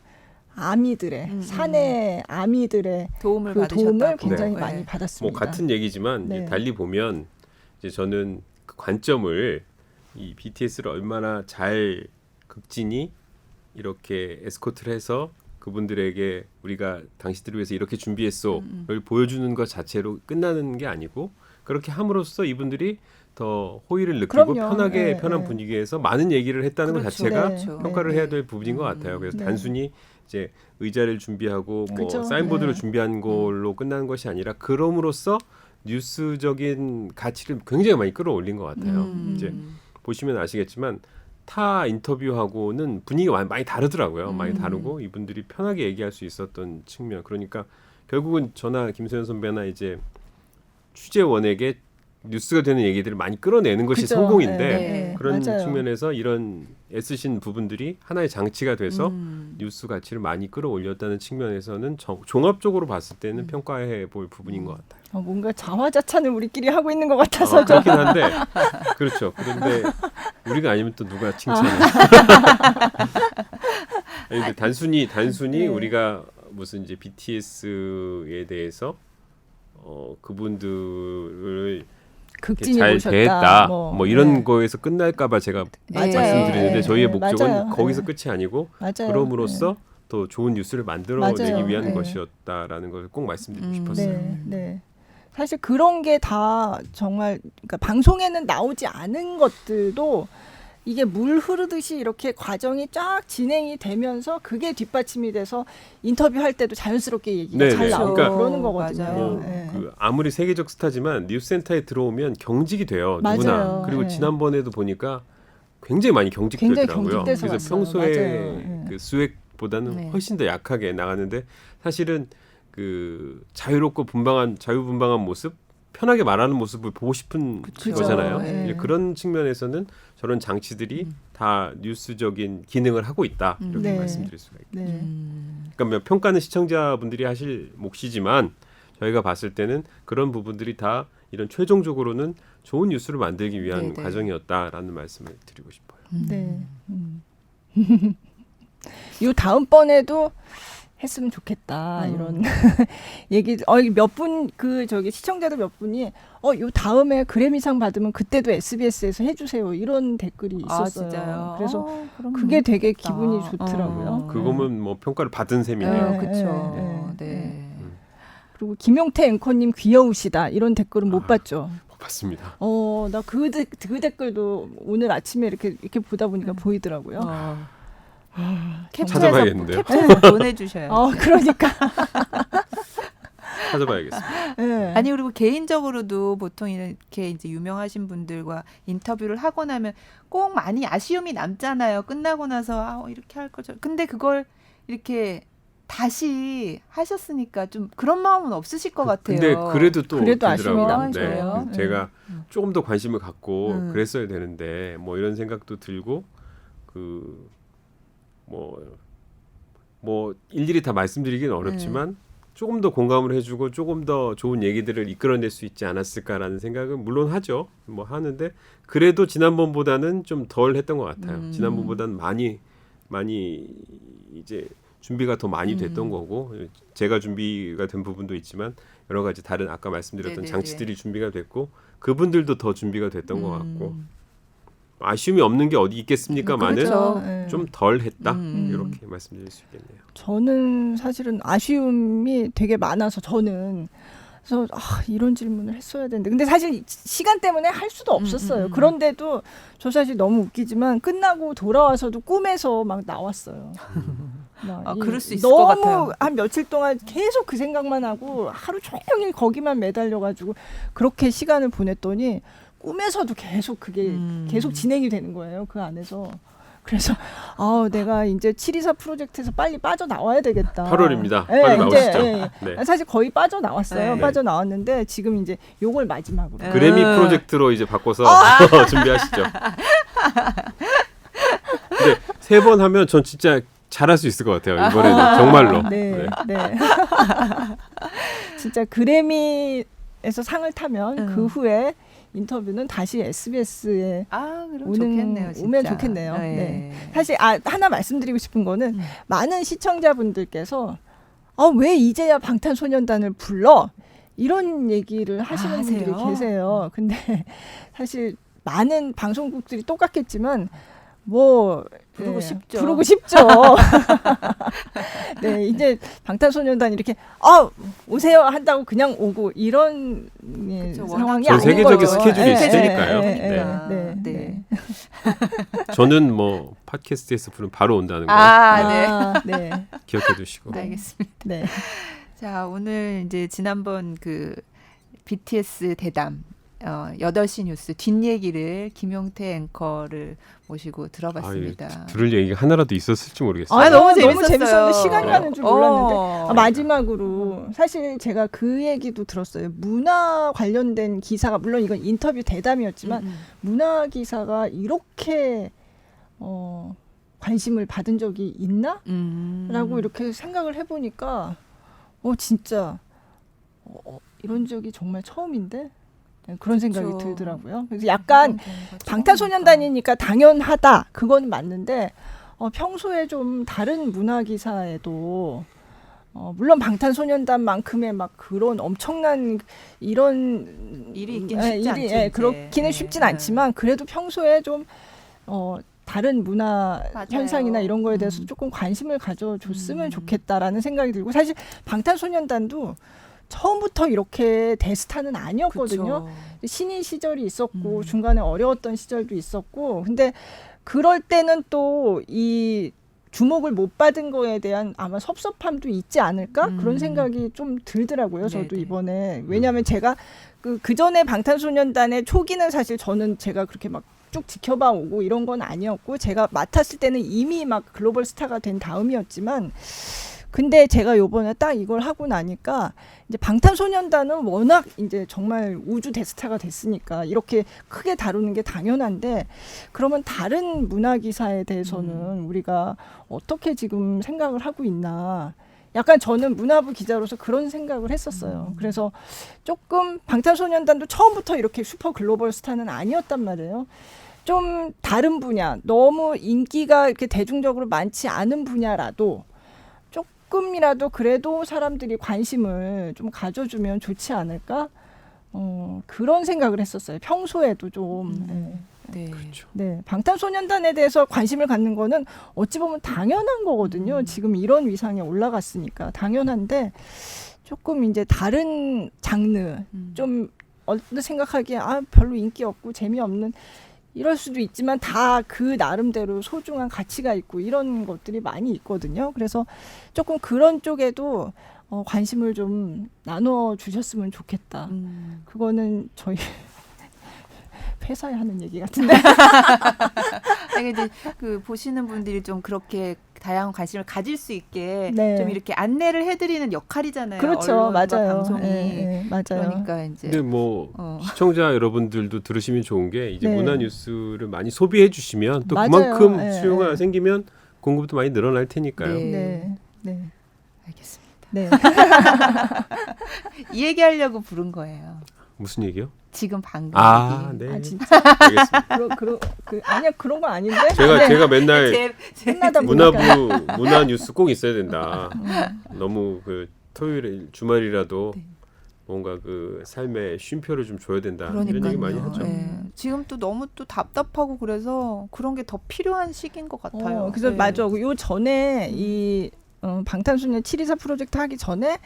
아미들의 사내 아미들의 도움을 그 도움을 받으셨다고. 굉장히 네. 많이 뭐 받았습니다. 같은 얘기지만 네. 이제 달리 보면 이제 저는 그 관점을 이 BTS를 얼마나 잘 극진이 이렇게 에스코트를 해서 그분들에게 우리가 당신들을 위해서 이렇게 준비했어를 보여주는 것 자체로 끝나는 게 아니고 그렇게 함으로써 이분들이 더 호의를 느끼고 그럼요. 편하게 네, 편한 네. 분위기에서 많은 얘기를 했다는 것 그렇죠. 자체가 네. 평가를 네. 해야 될 부분인 것 같아요. 그래서 네. 단순히 이제 의자를 준비하고 뭐 그죠. 사인보드를 네. 준비한 걸로 끝나는 것이 아니라 그럼으로써 뉴스적인 가치를 굉장히 많이 끌어올린 것 같아요. 이제 보시면 아시겠지만 타 인터뷰하고는 분위기가 많이 다르더라고요. 많이 다르고 이분들이 편하게 얘기할 수 있었던 측면. 그러니까 결국은 저나 김소연 선배나 이제 취재원에게 뉴스가 되는 얘기들을 많이 끌어내는 것이 그죠. 성공인데 네. 그런 맞아요. 측면에서 이런 애쓰신 부분들이 하나의 장치가 돼서 뉴스 가치를 많이 끌어올렸다는 측면에서는 종합적으로 봤을 때는 평가해 볼 부분인 것 같아요. 뭔가 자화자찬을 우리끼리 하고 있는 것 같아서 그렇긴 한데 그렇죠. 그런데 우리가 아니면 또 누가 칭찬해? 아니, 근데 단순히 네. 우리가 무슨 이제 BTS에 대해서 그분들을 극진히 잘 모셨다. 대했다 뭐 이런 네. 거에서 끝날까봐 제가 맞아요. 말씀드리는데 네. 저희의 네. 목적은 맞아요. 거기서 네. 끝이 아니고 맞아요. 그럼으로써 더 좋은 뉴스를 만들어내기 맞아요. 위한 네. 것이었다라는 걸 꼭 말씀드리고 싶었어요. 네, 네. 사실 그런 게 다 정말 그러니까 방송에는 나오지 않은 것들도 이게 물 흐르듯이 이렇게 과정이 쫙 진행이 되면서 그게 뒷받침이 돼서 인터뷰할 때도 자연스럽게 얘기가 네, 잘 네. 나오고 그러니까 그러는 거거든요. 맞아요. 뭐, 네. 그 아무리 세계적 스타지만 뉴스센터에 들어오면 경직이 돼요. 맞아요. 누구나. 그리고 네. 지난번에도 보니까 굉장히 많이 경직되더라고요. 굉장히 경직돼서 그래서 왔어요. 평소에 맞아요. 네. 그 수액보다는 네. 훨씬 더 약하게 나가는데 사실은 그 자유롭고 자유분방한 모습, 편하게 말하는 모습을 보고 싶은 그쵸. 거잖아요. 네. 이제 그런 측면에서는 저런 장치들이 다 뉴스적인 기능을 하고 있다 이렇게 네. 말씀드릴 수가 있겠죠. 네. 그러니까 뭐 평가는 시청자분들이 하실 몫이지만 저희가 봤을 때는 그런 부분들이 다 이런 최종적으로는 좋은 뉴스를 만들기 위한 네네. 과정이었다라는 말씀을 드리고 싶어요. 네. 요 다음번에도 했으면 좋겠다 이런 얘기. 몇 분 그 저기 시청자들 몇 분이 요 다음에 그래미상 받으면 그때도 SBS에서 해주세요 이런 댓글이 있었어요. 아, 진짜요? 그래서 그럼 그게 되게 좋겠다. 기분이 좋더라고요. 그거면 뭐 평가를 받은 셈이네요. 네. 그렇죠. 네. 네. 그리고 김용태 앵커님 귀여우시다 이런 댓글은 못 봤죠. 못 봤습니다. 나 그 댓글도 오늘 아침에 이렇게 보다 보니까 보이더라고요. 찾아봐야겠는데요. 캡처해서 보내주셔요. 그러니까. 찾아봐야겠습니다. 네. 아니 그리고 개인적으로도 보통 이렇게 이제 유명하신 분들과 인터뷰를 하고 나면 꼭 많이 아쉬움이 남잖아요. 끝나고 나서 이렇게 할 거죠. 근데 그걸 이렇게 다시 하셨으니까 좀 그런 마음은 없으실 것 같아요. 근데 그래도 또 그래도 아쉬움이 들더라고요. 남죠. 그래서 제가 조금 더 관심을 갖고 그랬어야 그랬어야 되는데 뭐 이런 생각도 들고 뭐 일일이 다 말씀드리긴 어렵지만 조금 더 공감을 해주고 조금 더 좋은 얘기들을 이끌어낼 수 있지 않았을까라는 생각은 물론 하죠. 뭐 하는데 그래도 지난번보다는 좀 덜 했던 것 같아요. 지난번보다는 많이 이제 준비가 더 많이 됐던 거고 제가 준비가 된 부분도 있지만 여러 가지 다른 아까 말씀드렸던 네네네. 장치들이 준비가 됐고 그분들도 더 준비가 됐던 것 같고 아쉬움이 없는 게 어디 있겠습니까만은 그렇죠. 네. 좀 덜 했다 이렇게 말씀드릴 수 있겠네요. 저는 사실은 아쉬움이 되게 많아서 그래서 이런 질문을 했어야 되는데 근데 사실 시간 때문에 할 수도 없었어요. 그런데도 저 사실 너무 웃기지만 끝나고 돌아와서도 꿈에서 막 나왔어요. 그럴 수 있을 것 같아요. 너무 한 며칠 동안 계속 그 생각만 하고 하루 종일 거기만 매달려가지고 그렇게 시간을 보냈더니 꿈에서도 계속 그게 계속 진행이 되는 거예요. 그 안에서. 그래서 내가 이제 724 프로젝트에서 빨리 빠져나와야 되겠다. 8월입니다. 네, 빨리 나오시죠. 네. 사실 거의 빠져나왔어요. 네. 빠져나왔는데 지금 이제 요걸 마지막으로. 그래미 프로젝트로 이제 바꿔서 준비하시죠. 근데 3번 하면 전 진짜 잘할 수 있을 것 같아요. 이번에는 정말로. 네. 진짜 그래미에서 상을 타면 그 후에 인터뷰는 다시 SBS에 그럼 좋겠네요. 진짜. 오면 좋겠네요. 네. 사실 하나 말씀드리고 싶은 거는 많은 시청자분들께서 왜 이제야 방탄소년단을 불러? 이런 얘기를 하시는 분들이 하세요? 계세요. 근데 사실 많은 방송국들이 똑같겠지만 뭐 부르고 싶죠. 부르고 싶죠. 네, 이제 방탄소년단 이렇게 오세요 한다고 그냥 오고 이런 그쵸, 상황이 전 아닌 세계적인 거죠. 스케줄이 있으니까요. 네. 저는 뭐 팟캐스트에서 부르면 바로 온다는 거 네. 기억해 두시고. 알겠습니다. 네. 자, 오늘 이제 지난번 그 BTS 대담 8시 뉴스 뒷얘기를 김용태 앵커를 모시고 들어봤습니다. 들을 얘기가 하나라도 있었을지 모르겠어요. 너무 재밌었는데 재밌었어요. 시간이 가는 줄 몰랐는데 마지막으로 사실 제가 그 얘기도 들었어요. 문화 관련된 기사가 물론 이건 인터뷰 대담이었지만 문화 기사가 이렇게 관심을 받은 적이 있나? 라고 이렇게 생각을 해보니까 진짜 이런 적이 정말 처음인데 그런 생각이 그렇죠. 들더라고요. 그래서 약간 방탄소년단이니까 당연하다. 그건 맞는데 평소에 좀 다른 문화 기사에도 물론 방탄소년단만큼의 막 그런 엄청난 이런 일이 있긴 쉽지 않죠. 이제. 그렇기는 쉽진 않지만 그래도 평소에 좀 다른 문화 맞아요. 현상이나 이런 거에 대해서 조금 관심을 가져줬으면 좋겠다라는 생각이 들고 사실 방탄소년단도 처음부터 이렇게 대스타는 아니었거든요. 그쵸. 신인 시절이 있었고 중간에 어려웠던 시절도 있었고 근데 그럴 때는 또 이 주목을 못 받은 거에 대한 아마 섭섭함도 있지 않을까 그런 생각이 좀 들더라고요. 저도 네네. 이번에 왜냐하면 제가 그 전에 방탄소년단의 초기는 사실 저는 제가 그렇게 막 쭉 지켜봐 오고 이런 건 아니었고 제가 맡았을 때는 이미 막 글로벌 스타가 된 다음이었지만 근데 제가 요번에 딱 이걸 하고 나니까 이제 방탄소년단은 워낙 이제 정말 우주 대스타가 됐으니까 이렇게 크게 다루는 게 당연한데 그러면 다른 문화 기사에 대해서는 우리가 어떻게 지금 생각을 하고 있나 약간 저는 문화부 기자로서 그런 생각을 했었어요. 그래서 조금 방탄소년단도 처음부터 이렇게 슈퍼 글로벌 스타는 아니었단 말이에요. 좀 다른 분야, 너무 인기가 이렇게 대중적으로 많지 않은 분야라도 조금이라도 그래도 사람들이 관심을 좀 가져주면 좋지 않을까? 그런 생각을 했었어요. 평소에도 좀. 네. 그렇죠. 네, 방탄소년단에 대해서 관심을 갖는 거는 어찌 보면 당연한 거거든요. 지금 이런 위상에 올라갔으니까 당연한데 조금 이제 다른 장르 좀 어느 생각하기에 별로 인기 없고 재미없는 이럴 수도 있지만 다 그 나름대로 소중한 가치가 있고 이런 것들이 많이 있거든요. 그래서 조금 그런 쪽에도 관심을 좀 나눠 주셨으면 좋겠다. 그거는 저희 회사에 하는 얘기 같은데. 아니, 이제 그 보시는 분들이 좀 그렇게 다양한 관심을 가질 수 있게 네. 좀 이렇게 안내를 해드리는 역할이잖아요. 그렇죠, 언론과 맞아요. 방송이. 네, 맞아요. 그러니까 이제 근데 뭐 시청자 여러분들도 들으시면 좋은 게 이제 네. 문화 뉴스를 많이 소비해 주시면 또 맞아요. 그만큼 네, 수요가 네. 생기면 공급도 많이 늘어날 테니까요. 네. 네. 알겠습니다. 네. 이 얘기하려고 부른 거예요. 무슨 얘기요? 지금 방금 얘기. 네. 진짜? 알겠습니다. 아니야 그런 거 아닌데? 제가 맨날 끝나다 보니까. 문화부 문화 뉴스 꼭 있어야 된다. 너무 그 토요일에 주말이라도 뭔가 그 삶의 쉼표를 좀 줘야 된다. 이런 얘기 많이 그러니까요. 하죠. 예. 지금 또 너무 또 답답하고 그래서 그런 게 더 필요한 시기인 것 같아요. 그래서 네. 맞아. 요 전에 이 방탄소년 724 프로젝트 하기 전에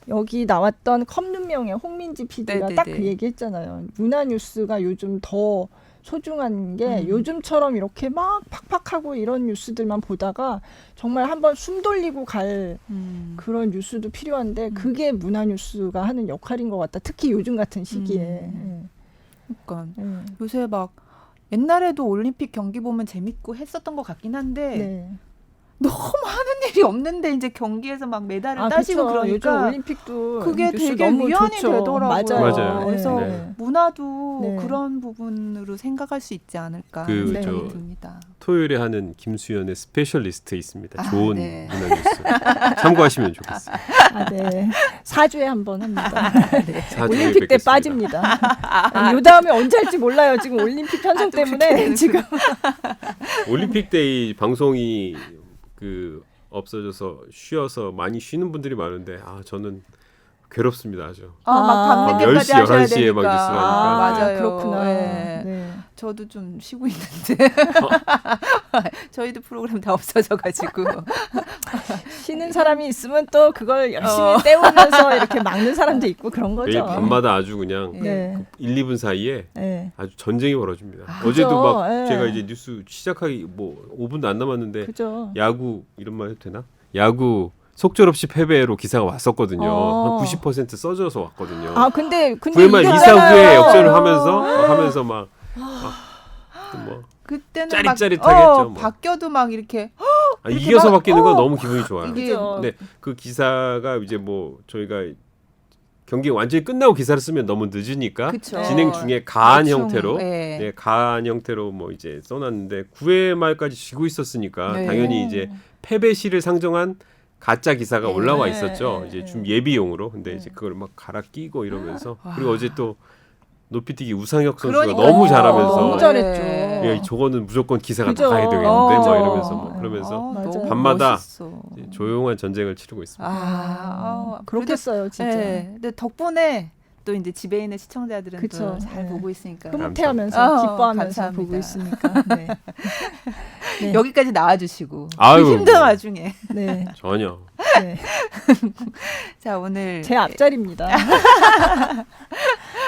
여기 나왔던 컵눈명의 홍민지 PD가 네네네. 딱 그 얘기 했잖아요. 문화 뉴스가 요즘 더 소중한 게 요즘처럼 이렇게 막 팍팍하고 이런 뉴스들만 보다가 정말 한번 숨 돌리고 갈 그런 뉴스도 필요한데 그게 문화 뉴스가 하는 역할인 것 같다. 특히 요즘 같은 시기에. 그러니까 요새 막 옛날에도 올림픽 경기 보면 재밌고 했었던 것 같긴 한데 네. 너무 하는 일이 없는데 이제 경기에서 막 메달을 따시고 그쵸. 요즘 그러니까 올림픽도 그게 뉴스 되게 너무 위안이 좋죠. 되더라고요. 맞아요. 그래서 네. 문화도 네. 그런 부분으로 생각할 수 있지 않을까 그 생각이 저- 듭니다. 토요일에 하는 김수현의 스페셜리스트 있습니다. 아, 좋은 네. 문화 뉴스 참고하시면 좋겠어요. 아, 네. 4주에 한 번 합니다. 사주에 올림픽 때 뵙겠습니다. 빠집니다. 요 다음에 언제 할지 몰라요. 지금 올림픽 편성 또 그렇게 때문에 되는구나. 지금. 올림픽 때 이 방송이 그 없어져서 쉬어서 많이 쉬는 분들이 많은데 아, 저는 괴롭습니다 아주. 막 밤늦게까지 10시, 하셔야 11시에 막 되니까. 뉴스가 아, 맞아요. 그렇구나. 네. 네. 저도 좀 쉬고 있는데 저희도 프로그램 다 없어져가지고 쉬는 사람이 있으면 또 그걸 열심히 때우면서 이렇게 막는 사람도 있고 그런 거죠. 매일 밤마다 아주 그냥 네. 1, 2분 사이에 네. 아주 전쟁이 벌어집니다. 아, 어제도 그죠. 막 예. 제가 이제 뉴스 시작하기 뭐 5분도 안 남았는데 그죠. 야구 이런 말 해도 되나? 야구 속절없이 패배로 기사가 왔었거든요. 어. 한 90% 써져서 왔거든요. 아 근데 9회말 이게 2사 있잖아요. 후에 역전을 하면서 막 뭐 그때는 짜릿짜릿하겠죠, 뭐. 바뀌어도 막 이렇게 이렇게 이겨서 막- 바뀌는 건 너무 기분이 좋아요. 이게 그죠. 근데 그 기사가 이제 뭐 저희가 경기 완전히 끝나고 기사를 쓰면 너무 늦으니까 그쵸. 진행 중에 가한 대충, 형태로 예. 네, 가한 형태로 뭐 이제 써놨는데 9회 말까지 지고 있었으니까 네. 당연히 이제 패배시를 상정한 가짜 기사가 네. 올라와 네, 있었죠. 네, 이제 네. 좀 예비용으로. 근데 네. 이제 그걸 막 갈아 끼고 이러면서 와. 그리고 어제 또 높이뛰기 우상혁 선수가 그러니까 너무 잘하면서 너무 잘했죠. 야, 저거는 무조건 기사가 그죠. 나가야 되겠는데 그죠. 막 이러면서 뭐 그러면서 맞아요. 너무 밤마다 멋있어. 이제 조용한 전쟁을 치르고 있습니다. 그렇겠어요, 진짜. 네, 근데 덕분에 또 이제 집에 있는 시청자들은 그쵸. 또 잘 네. 보고 있으니까 흐뭇해하면서 기뻐하면서 감사합니다. 보고 있으니까. 네. 네. 여기까지 나와주시고 아유, 그 힘든 뭐. 와중에 네. 전혀. 네. 자 오늘 제 앞자리입니다.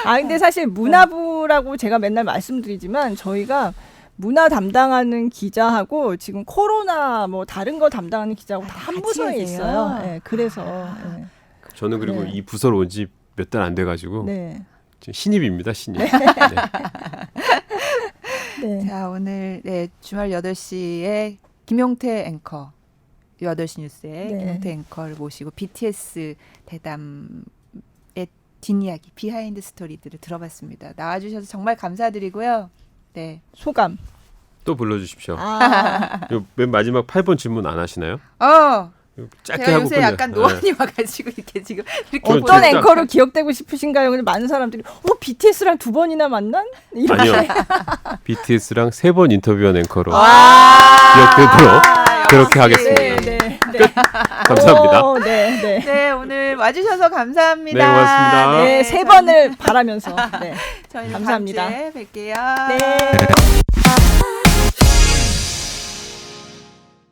근데 사실 문화부라고 제가 맨날 말씀드리지만 저희가 문화 담당하는 기자하고 지금 코로나 뭐 다른 거 담당하는 기자하고 다 한 같이 부서에 계세요? 있어요. 네, 그래서 저는 그리고 네. 이 부서로 온 지 몇 달 안 돼가지고 네. 지금 신입입니다, 신입. 네. 네. 자 오늘 주말 8시에 김용태 앵커 8시 뉴스에 네. 김용태 앵커를 모시고 BTS 대담의 뒷이야기 비하인드 스토리들을 들어봤습니다. 나와주셔서 정말 감사드리고요. 네. 소감. 또 불러주십시오. 아, 이거 맨 마지막 8번 질문 안 하시나요? 이거 짧게 제가 하고 요새 끝내. 약간 노안이 와가지고 이렇게 지금 이렇게 저 어떤 진짜- 앵커로 기억되고 싶으신가요? 근데 많은 사람들이 BTS랑 2번이나 만난? 이런. 아니요. BTS랑 3번 인터뷰한 앵커로 와 기억되도록 그렇게 역시. 하겠습니다. 네, 네, 네. 감사합니다. 네, 네. 네 오늘 와주셔서 감사합니다. 네, 고맙습니다. 네, 세 번을 바라면서. 네. 저희는 감사합니다. 다음 주에 뵐게요. 네.